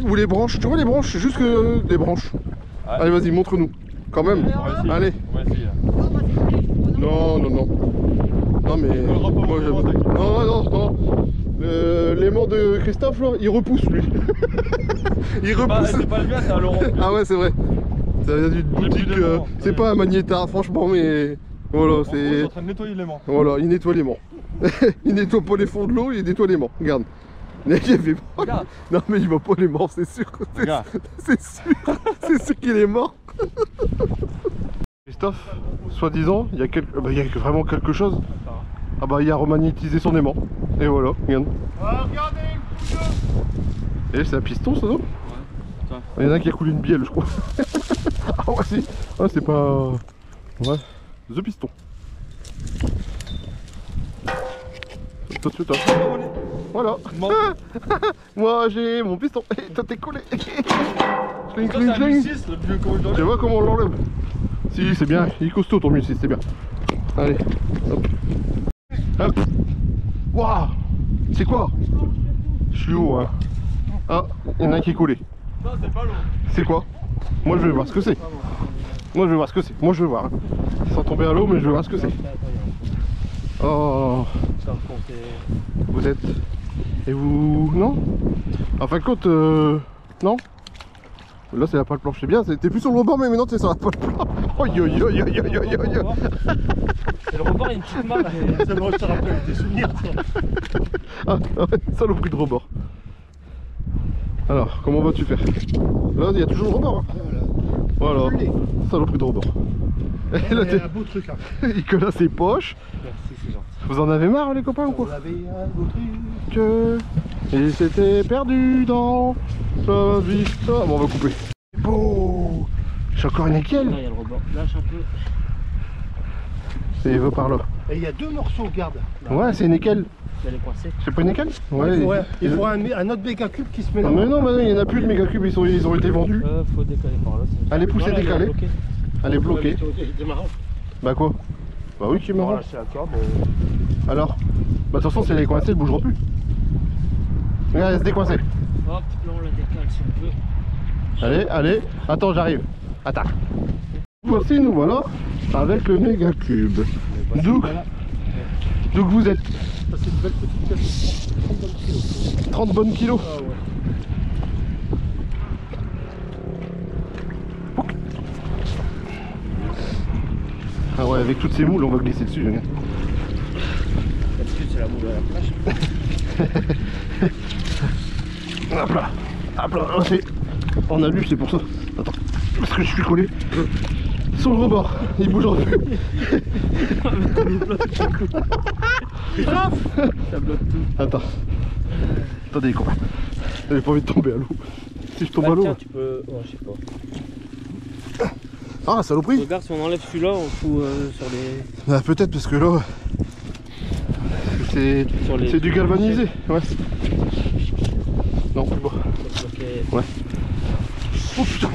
Ou les branches, tu vois les branches, c'est juste que des branches. Ouais. Allez vas-y, montre-nous. Quand même. On va essayer. Allez. On va essayer. Non, non, non. Non mais... Moi, non. L'aimant de Christophe là, il repousse lui. Il repousse. C'est pas le mien, c'est un Laurent. Ah ouais c'est vrai. Ça vient d'une boutique, c'est pas un magnétar franchement mais... Voilà Je suis c'est... en train de nettoyer l'aimant. Voilà, il nettoie l'aimant. Il nettoie pas les fonds de l'eau, il nettoie l'aimant. Regarde. Il y avait... Regarde. Non mais il va pas l'aimant, c'est sûr. Regarde. C'est sûr. C'est sûr qu'il est mort. Christophe, soi-disant, il y a vraiment quelque chose. Ah bah il a remagnétisé son aimant. Et voilà, regarde. Regardez une Et c'est un piston ça non? Il y en a un qui a coulé une bielle je crois. Ah ouais si. Ah c'est pas... Ouais. The piston. Tout de suite hein. Voilà. Moi j'ai mon piston. Et toi t'es collé. Cling cling cling. Tu vois comment on l'enlève? Si, c'est bien, il est costaud ton muscle, c'est bien. Allez, hop. Hop. Waouh. C'est quoi? Je suis haut, hein. Ah, il y en a un qui est collé. Ça, c'est pas long. C'est quoi? Moi je veux voir ce que c'est. Moi je veux voir ce que c'est. Moi je veux voir. Hein. Sans tomber à l'eau, mais je veux voir ce que c'est. Oh. Vous êtes... Et vous... Non? En fin de compte, non? Là c'est la pâle planche, c'est bien. T'es plus sur le rebord, mais maintenant t'es sur la pâle planche. Oi oi oi oi oi oi oi. Et le rebord, il y a une petite malle. Ça me rappelle des souvenirs, ça. Ah ouais, saloperie de rebord. Alors, comment vas-tu faire? Là, il y a toujours le rebord. Hein. Voilà, saloperie de rebord. Et là, un beau truc, hein. il colle à ses poches. Merci, c'est gentil. Vous en avez marre les copains ou quoi? On avait un beau truc. Il s'était perdu dans la vie. Ah bon, on va couper. Beau. J'ai encore une nickel. Là, il y a le rebord. Lâche un peu. Et il va par là. Et il y a deux morceaux, regarde. Ouais, c'est nickel. Elle est coincée. C'est pas nickel? Ouais, il faut un autre méga cube qui se met là. Mais non, il n'y en a plus de méga cubes, ils ont été vendus. Faut décaler par là. Allez, poussez, décaler. Elle est bloquée. C'est marrant. Bah quoi? Bah oui, qui est marrant. Voilà, c'est la corde. Alors? Bah de toute façon, si elle est coincée, elle bougera plus. Regarde, elle se décoincée. Hop, là on la décale si on peut. Allez, allez. Attends, j'arrive. Attends. Voici, nous voilà avec le méga cube. D'où vous êtes? Ça, c'est une belle petite pièce. 30 bonnes kilos. Ah ouais. Ah ouais, avec toutes ces moules, on va glisser dessus. Regarde. D'habitude, c'est la moule à la plage. Hop là. Hop là. Oh, on a lu, c'est pour ça. Attends. Parce que je suis collé sur le rebord. Il bougera plus. Ça bloque tout. Attends. Attendez les copains. J'avais pas envie de tomber à l'eau. Si je tombe à l'eau. Tiens, tu peux. Oh, je sais pas. Ah, saloperie. Regarde, si on enlève celui-là, on fout sur les. Ah, peut-être parce que là. C'est du galvanisé. Ouais. Non, plus bas. Ouais. Oh putain.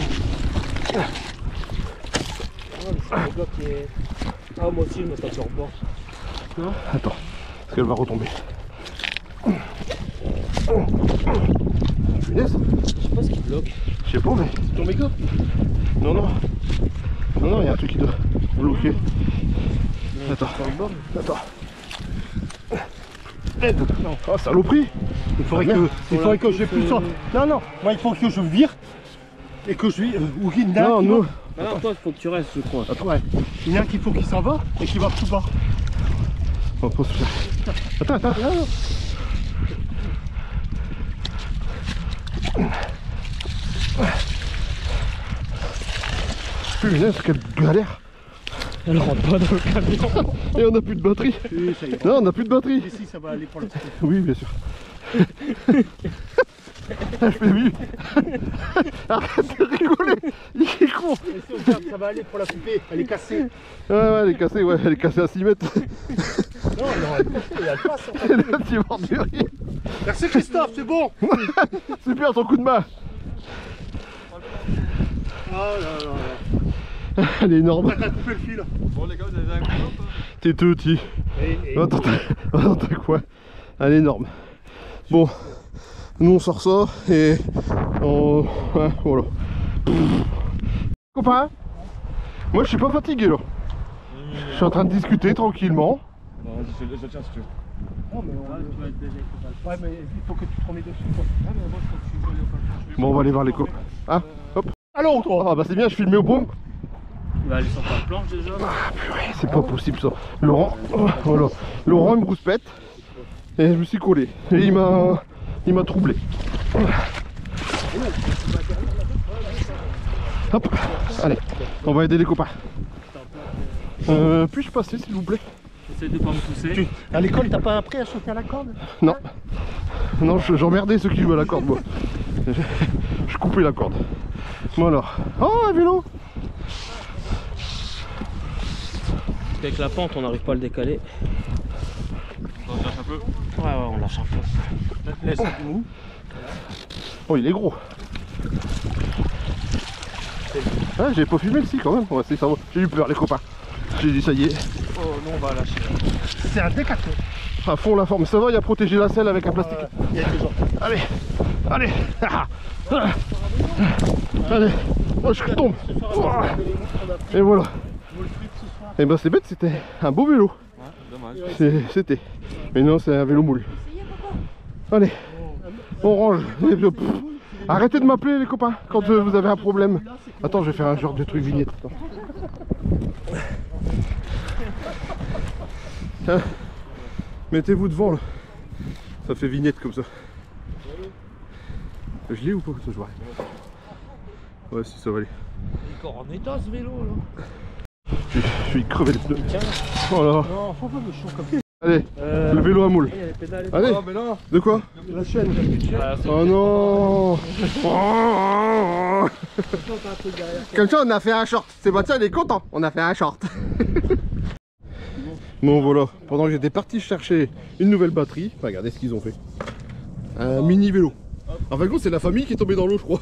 Ah, moi aussi, je me tape sur le bord. Attends, parce qu'elle va retomber. Punaise. Je sais pas ce qui bloque. Je sais pas, mais. C'est ton méga? Non, non. Non, non, il y a un truc qui doit bloquer. Attends. Attends. Aide. Oh, saloperie. Il faudrait que je pousse ça. Non, non, moi il faut que je vire et que je lui. Ou qu'il y en a Non, un qui nous. va- Ah non, toi, il faut que tu restes, je crois. Attends, ouais. Il y en a un qu'il faut qu'il s'en va et qui va tout bas. On va pas se faire. Attends, attends. Non, non. Punaise, quelle galère. Elle rentre pas dans le camion. Et on a plus de batterie. Oui, ça y est. Non, on n'a plus de batterie. Ici, ça va aller pour le truc. Oui, bien sûr. Je fais oui. Arrête de rigoler. Il est con. Et si on regarde, ça va aller pour la poupée. Elle est cassée. Ouais, ouais, elle est cassée, ouais, elle est cassée à 6 mètres. Non, non, elle est cassée. Elle passe. Elle est un petit mort de rire. Merci Christophe, c'est bon. Super ton coup de main. Oh là là. Elle est énorme. T'as coupé le fil. Bon, les gars, vous avez un coup ou pas? T'es petit. Et Dans ta coin. Elle est énorme. Bon, nous on sort ça et on... Ouais, voilà. Copain, moi je suis pas fatigué là. Je suis en train de discuter tranquillement. Non, vas-y, je tiens si tu veux. Oh, mais on... Ouais, mais il faut que tu te remettes dessus. Quoi. Ah, mais moi, je crois que je suis collé au plafond. Bon, on va aller voir les copains. Ah, hop. Allons, toi. Ah bah c'est bien, je filmais au bon. Il va aller sur ta planche déjà. Purée, c'est pas possible ça. Laurent, voilà. Laurent il me rouspète et je me suis collé. Et il m'a troublé. Hop, allez, on va aider les copains. Puis-je passer s'il vous plaît? Essaye de pas me pousser. À l'école, t'as pas appris à sauter à la corde? Non. Non, j'emmerdais ceux qui jouent à la corde moi. Je coupais la corde. Voilà. Oh, un vélo. Avec la pente, on n'arrive pas à le décaler. On lâche un peu. Ouais, on lâche un peu. Laisse-nous. Oh, il est gros. Ah, j'avais pas filmé le si quand même. Ouais, c'est ça. J'ai eu peur les copains. J'ai dit ça y est. Oh non, on va lâcher. C'est un décathlon. À fond la forme. Ça va, il a protégé la selle avec un plastique. Il y a toujours. Allez, allez. Allez. Oh, je tombe. Et voilà. Et ben c'est bête, c'était un beau vélo. Dommage. C'était. Mais non, c'est un vélo moule. Allez, on range. Arrêtez de m'appeler les copains quand vous avez un problème. Attends, je vais faire un genre de truc vignette. Hein, mettez-vous devant là. Ça fait vignette comme ça. Je l'ai ou pas? Ça, je vois. Ouais, si ça va aller. Il est encore en état ce vélo là. Je suis crevé les pneus. Voilà. Non, faut pas me chaud comme ça. Allez, le vélo à moule. Allez, Oh, mais non. de quoi? La chaîne. Oh non. Oh. Comme ça on a fait un short. Sébastien il est content, on a fait un short. Bon voilà, pendant que j'étais parti chercher une nouvelle batterie, regardez ce qu'ils ont fait. Un mini vélo. En fin de compte c'est la famille qui est tombée dans l'eau je crois.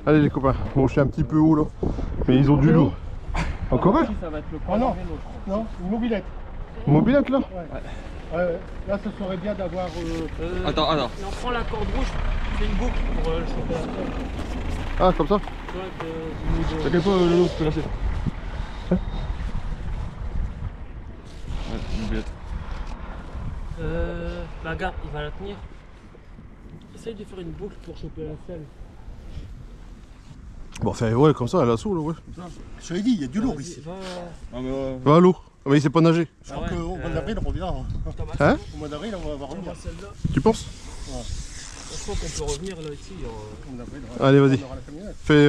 Allez les copains, bon je suis un petit peu haut là, mais ils ont du lourd. Encore un? Ça va être le Oh non, vélo, je non, une mobilette. Mobilette là? Ouais. Là, ça serait bien d'avoir. Attends. On prend la corde rouge, fais une boucle pour le choper la corde. Ah comme ça? T'inquiète pas, Lolo, je peux lâcher. Hein? Ouais, mobilette. Bah, gars, il va la tenir. Essaye de faire une boucle pour choper la selle. Bon fait ouais comme ça à l'assaut là ouais. Je te l'ai dit, il y a du lourd ici. Va à l'eau. Mais il sait pas nager. Je crois qu'au mois d'avril, on revient. Hein? Au mois d'avril, on va revenir. Tu penses? Je crois qu'on peut revenir là ici. Au mois d'avril, Allez vas-y. on aura la camionnette. Fais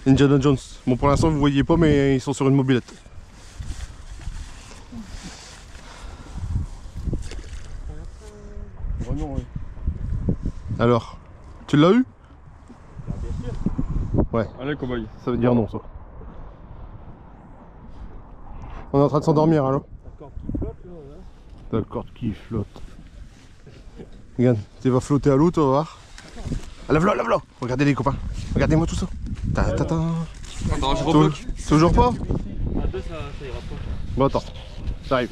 Indiana Jones. Bon pour l'instant vous voyez pas mais ils sont sur une mobilette. Oh non, oui. Alors, tu l'as eu? Ouais. Allez, cobaye. Ça veut dire non ça. On est en train de s'endormir alors. La corde qui flotte. Regarde, tu vas flotter à l'eau, tu vas voir. Ah, lave-la, lave-la. Regardez les copains. Regardez-moi tout ça. Attends, je rebloque. Toujours pas? À deux, ça ira pas. Bon attends, j'arrive.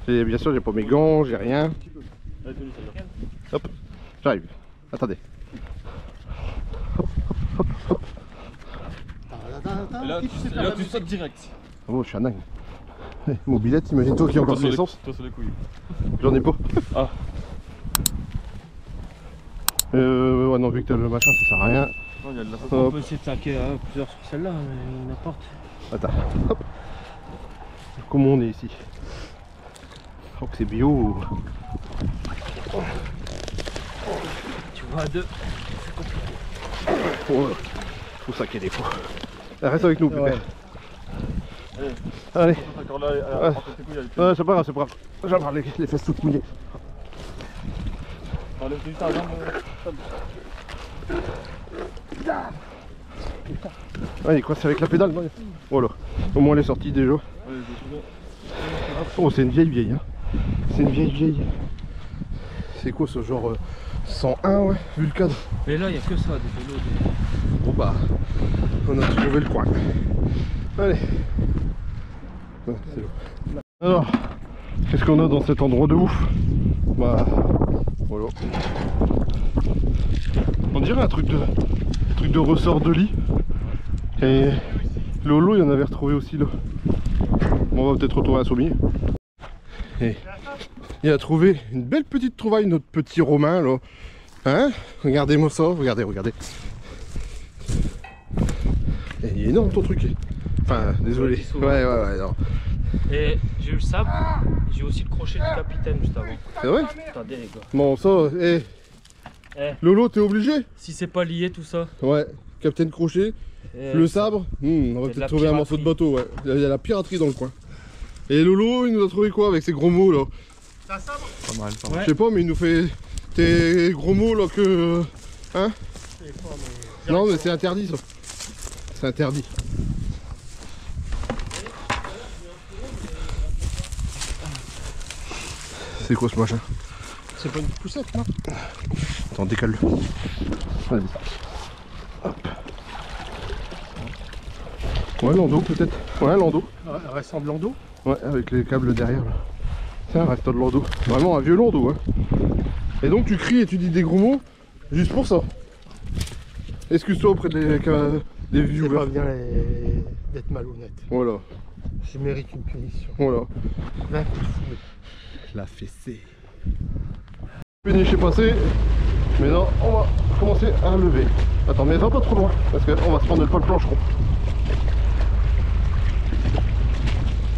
Bien sûr j'ai pas mes gants, j'ai rien. Hop, j'arrive. Attendez. Et là, tu sautes direct. Oh, je suis un dingue. Mobilette, imagine-toi qui a encore de l'essence. Toi sur les couilles. J'en ai pas. Ah. Ouais, non, vu que t'as le machin, ça sert à rien. Non, il y a de la faute. Hop. On peut essayer de taquer plusieurs sur celle-là, mais n'importe. Attends, hop. Comment on est ici? Je crois que c'est bio. Tu vois, à deux. Ouais, faut saquer des fois. Reste avec nous, Pépère. Allez. Ouais, c'est pas grave, c'est pas grave. J'ai avoir les fesses toutes mouillées. Ouais, il est coincé avec la pédale. Non, voilà. Au moins elle est sortie déjà. Oh, c'est une vieille, hein. C'est une vieille. C'est quoi ce genre 101, ouais, vu le cadre. Mais là, il n'y a que ça, des vélos. Bon bah, on a trouvé le coin. Allez. Ouais, c'est bon. Alors, qu'est-ce qu'on a dans cet endroit de ouf? Bah, voilà. On dirait un truc de ressort de lit. Et Lolo, il en avait retrouvé aussi là. Bon, on va peut-être retrouver un sommier. Et il a trouvé une belle petite trouvaille, notre petit Romain là. Hein? Regardez-moi ça, regardez. Et il est énorme ton truc. Enfin, désolé. Ouais, non. Et j'ai eu le sabre, j'ai aussi le crochet du capitaine juste avant. C'est vrai? Attendez les gars. Bon, ça, Lolo, t'es obligé? Si c'est pas lié tout ça. Ouais, Capitaine Crochet, le sabre, on va peut-être trouver un morceau de bateau, ouais. Il y a la piraterie dans le coin. Et Lolo, il nous a trouvé quoi avec ces gros mots là? C'est un sabre? Pas mal. Je sais pas, mais il nous fait tes gros mots là que... Hein? Non, mais c'est interdit ça. C'est interdit. C'est quoi ce machin? C'est pas une poussette, non? Attends, décale-le. Vas-y. Hop. Ouais, landau peut-être. Ouais, landau. Un restant de landau? Ouais, avec les câbles derrière là. C'est un restant de landau. Vraiment un vieux landau, hein. Et donc tu cries et tu dis des gros mots juste pour ça. Excuse-toi auprès des C'est viewers. pas bien d'être malhonnête. Voilà, Je mérite une punition. voilà. Va te foutre. La fessée. Péniche est passé. Maintenant, on va commencer à lever. Attends, mais va pas trop loin, parce qu'on va se prendre pas le plancheron.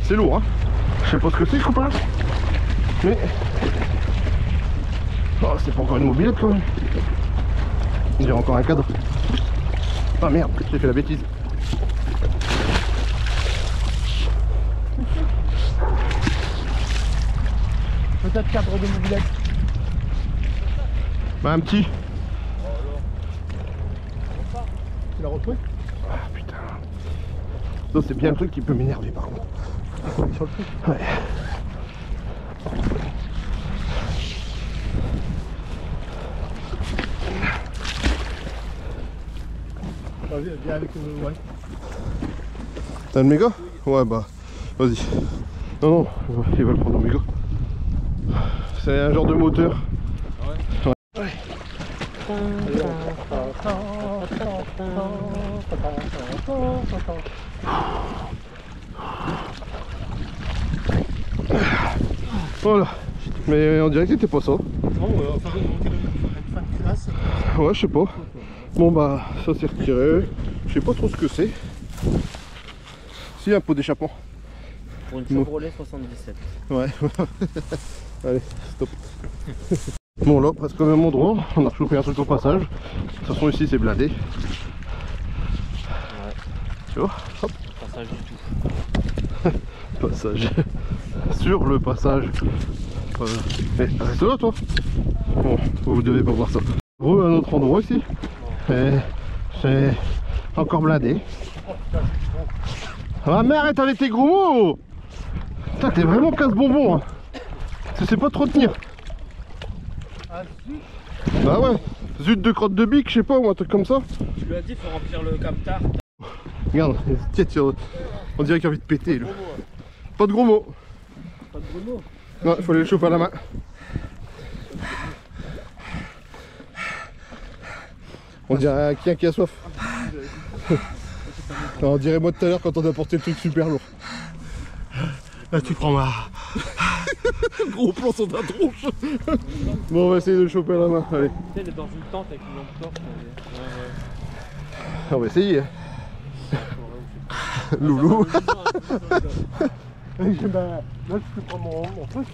C'est lourd, hein. Je sais pas ce que c'est, copain. Mais... oh, c'est pas encore une mobilette, quand même. On dirait encore un cadre. Ah merde, j'ai fait la bêtise. Peut-être cadre de mobilette. Bah un petit. Tu l'as retrouvé? Ah putain. Ça c'est bien le truc qui peut m'énerver par contre. Sur le truc. Ouais. Viens avec ouais. T'as le méga? Ouais bah vas-y. Non, il va le prendre au méga. C'est un genre de moteur. Ouais. Voilà. Mais on dirait que c'était pas ça. Ouais, je sais pas. Bon bah ça s'est retiré. Je sais pas trop ce que c'est. Si, un pot d'échappement. Pour une Chevrolet 77. Ouais. Allez, stop. Bon là, presque au même endroit, on a chopé un truc au passage. De toute façon ici c'est blindé. Ouais. Tu vois? Hop. Passage du tout. Passage. Sur le passage. Voilà. Eh, reste là toi. Bon, vous devez pas voir ça. Bon, un autre endroit ici. C'est encore blindé. Ah mais arrête avec tes gros mots. Putain, t'es vraiment casse-bonbon, hein. Tu sais pas trop tenir. Bah ouais, zut de crotte de bique, je sais pas, ou un truc comme ça. Tu lui as dit, faut remplir le captar. Regarde, tiens, on dirait qu'il a envie de péter là. Pas de gros mots. Pas de gros mots. Non, il faut aller le chauffer à la main. On dirait un chien qui a soif. On dirait moi tout à l'heure quand on a porté le truc super lourd. Là tu prends ma... Gros plan sur ta tronche. Bon, on va essayer de le choper à la main, allez. Tu sais, elle est dans une tente avec une lampe torche. On va essayer. Loulou. Là tu peux prendre mon truc.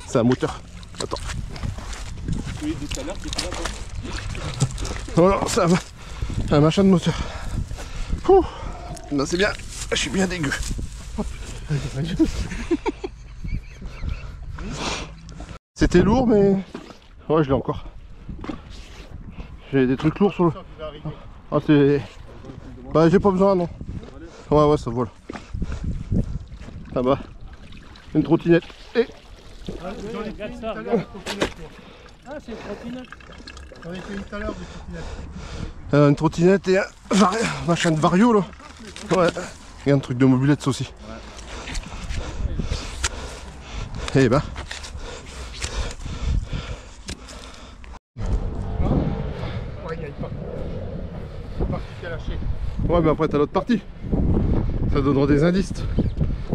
C'est un moteur. Attends. Oui, tout à l'heure, tu là. Voilà, c'est un machin de moteur. Ouh. Non, c'est bien. Je suis bien dégueu. C'était lourd, mais ouais, je l'ai encore. J'ai des trucs lourds sur le. Ah, c'est. Bah, j'ai pas besoin, non. Ouais, ça vole. Ah bah, une trottinette. Et Regarde ça, regarde. Ah, c'est une trottinette. J'en ai fait une tout à l'heure de trottinette. une trottinette et un machin de vario là. Ouais. Et un truc de mobilette aussi. Et bah. Ouais, il y a une partie qui a lâché. Ouais, mais après t'as l'autre partie. Ça donnera des indices.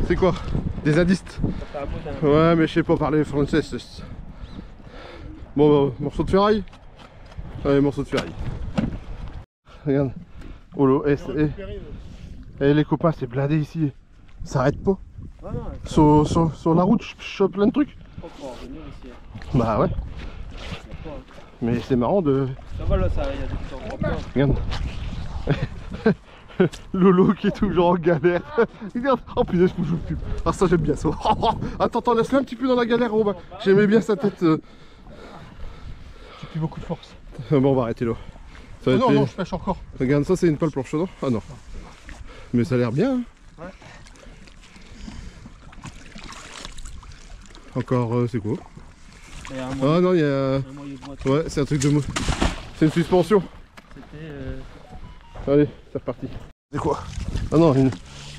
C'est quoi? Des indices? Ça fait un bout d'un. Ouais, mais je sais pas parler français. Bon, bah, morceau de ferraille. Allez, morceau de ferraille. Regarde. Oh là, et les copains, c'est blindé ici. Ça arrête pas. Ah non, Sur la route, je chope plein de trucs. faut pas revenir ici. Bah ouais. Mais c'est marrant de. Ça va là, il y a des petits endroits. Regarde. Lolo qui est toujours en galère. Regarde. Oh putain, je me joue plus. Ah, ça j'aime bien ça. Attends, laisse-le un petit peu dans la galère, Robin. J'aimais bien sa tête. J'ai plus beaucoup de force. Bon, on va arrêter là. Ça va Non, être non, je pêche encore. Regarde, ça c'est une pale planche, non? Ah non. Mais ça a l'air bien. Hein. Ouais. Encore, c'est quoi? Et un Ah non, il y a... un moyeu de voiture. Ouais, c'est un truc de mou. C'est une suspension. C'était... Allez, c'est reparti. C'est quoi? Ah non,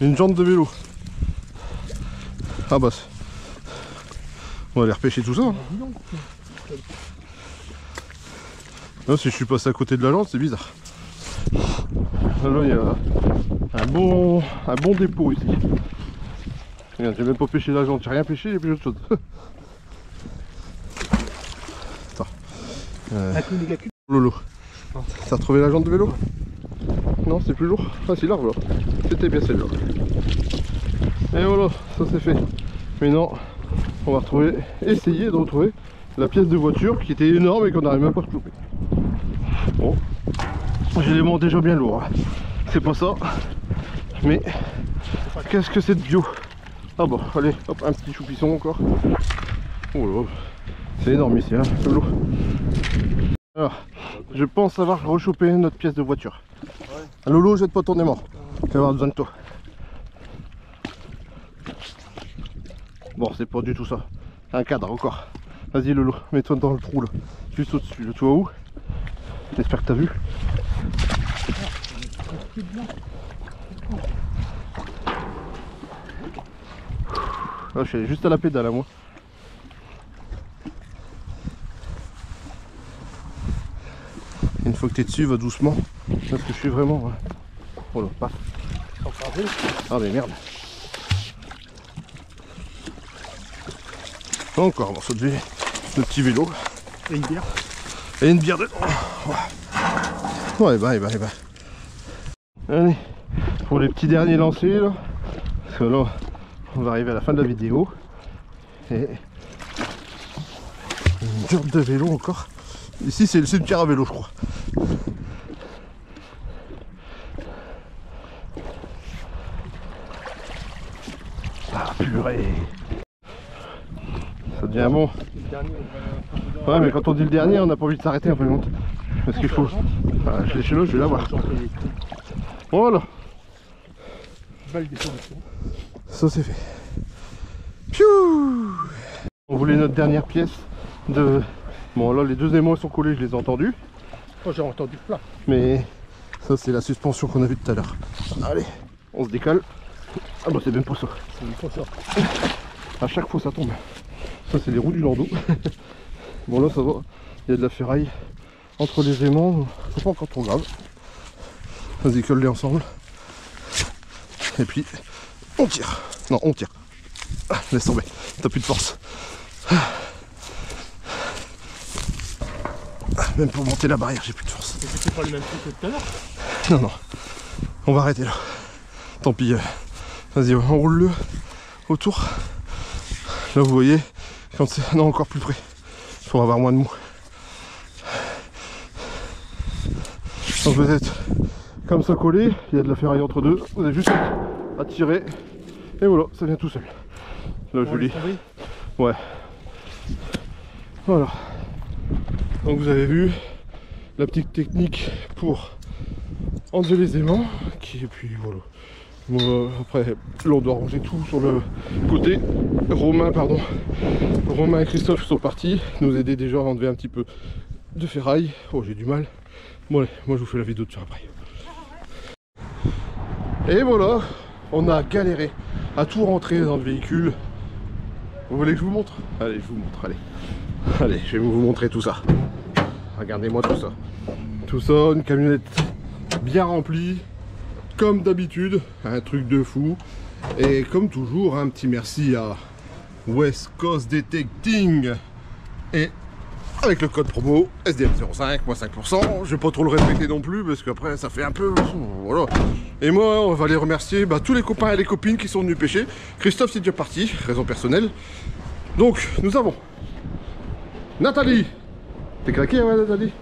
une jante de vélo. Ah bah... On va aller repêcher tout ça. Hein. Non, si je suis passé à côté de la jante, c'est bizarre. Là, il y a un bon dépôt ici. Regarde, j'ai même pas pêché la jante, j'ai rien pêché, j'ai pêché autre chose. Attends. Lolo. T'as retrouvé la jante de vélo? Non, c'est plus lourd. Ah, c'est large alors. C'était bien celle-là. Et voilà, ça c'est fait. Mais non, on va essayer de retrouver la pièce de voiture qui était énorme et qu'on n'arrive même pas à se choper. Bon, j'ai les mains déjà bien lourds. C'est pas ça. Mais qu'est-ce que c'est de bio? Ah bon, allez, hop, un petit choupisson encore. Oh là, c'est énorme ici, hein, c'est lourd. Alors, je pense avoir rechopé notre pièce de voiture. Ouais. Lolo, jette pas ton aimant. Tu vas avoir besoin de toi. Bon, c'est pas du tout ça. Un cadre encore. Vas-y Lolo, mets-toi dans le trou là. Juste au-dessus. Tu vois où? J'espère que t'as vu. Ah, je suis allé juste à la pédale à moi. Une fois que t'es dessus, va doucement. Parce que je suis vraiment... Oh là, paf. Ah mais merde. Encore un morceau de petit vélo. Et une bière. Et une bière dedans. Ouais, bah. Allez, pour les petits derniers lancers là. Parce que là, on va arriver à la fin de la vidéo. Et une jante de vélo encore. Ici c'est le cimetière à vélo je crois. Ah purée. Ça devient bon. Ouais mais quand on dit le dernier on n'a pas envie de s'arrêter un peu longtemps. Parce qu'il faut... Ah, je suis là, je vais l'avoir. Voilà. Ça c'est fait. Piou. On voulait notre dernière pièce de... Bon là les deux aimants sont collés, je les ai entendus. Oh j'ai entendu plein. Mais ça c'est la suspension qu'on a vue tout à l'heure. Allez, on se décale. Ah bah c'est même pas ça. C'est même pas ça. À chaque fois ça tombe. Ça c'est les roues du landau. Bon là ça va, il y a de la ferraille entre les aimants, faut pas encore trop grave. Vas-y colle-les ensemble. Et puis on tire. Non on tire. Ah, laisse tomber, t'as plus de force. Même pour monter la barrière j'ai plus de force. C'est pas le même truc que tout à l'heure. Non non, on va arrêter là. Tant pis. Vas-y on roule le autour. Là vous voyez, quand c'est... Non encore plus près. Il faut avoir moins de mou. Donc vous êtes comme ça collé, il y a de la ferraille entre deux, vous avez juste à tirer et voilà, ça vient tout seul. Là joli. Ouais. Voilà. Donc vous avez vu la petite technique pour enlever les aimants, et puis voilà. Bon, après là on doit ranger tout sur le côté. Romain et Christophe sont partis nous aider déjà à enlever un petit peu de ferraille. Oh j'ai du mal. Bon allez, moi je vous fais la vidéo de ça après. Et voilà, on a galéré à tout rentrer dans le véhicule. Vous voulez que je vous montre? Allez, je vous montre, allez. Allez, je vais vous montrer tout ça. Regardez-moi tout ça. Tout ça, une camionnette bien remplie, comme d'habitude, un truc de fou. Et comme toujours, un petit merci à West Coast Detecting. Et avec le code promo SDM05, moins 5%. Je vais pas trop le répéter non plus parce qu'après ça fait un peu... Voilà. Et moi, on va les remercier tous les copains et les copines qui sont venus pêcher. Christophe c'est déjà parti, raison personnelle. Donc, nous avons Nathalie. T'es craqué, ouais, Nathalie?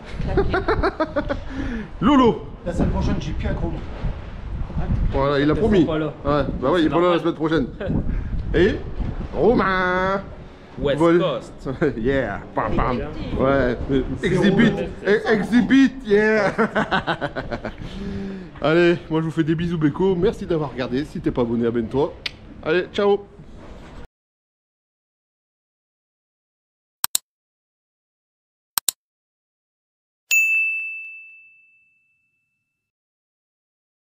Lolo. La semaine prochaine, j'ai plus un gros mot. Voilà, il a promis. Pas là. Ouais, bah ouais, il est pas là la semaine prochaine. Et Romain. West Vol... Coast. Yeah, pam pam. Ouais, exhibit, yeah. Allez, moi je vous fais des bisous béco. Merci d'avoir regardé. Si t'es pas abonné, abonne-toi. Allez, ciao.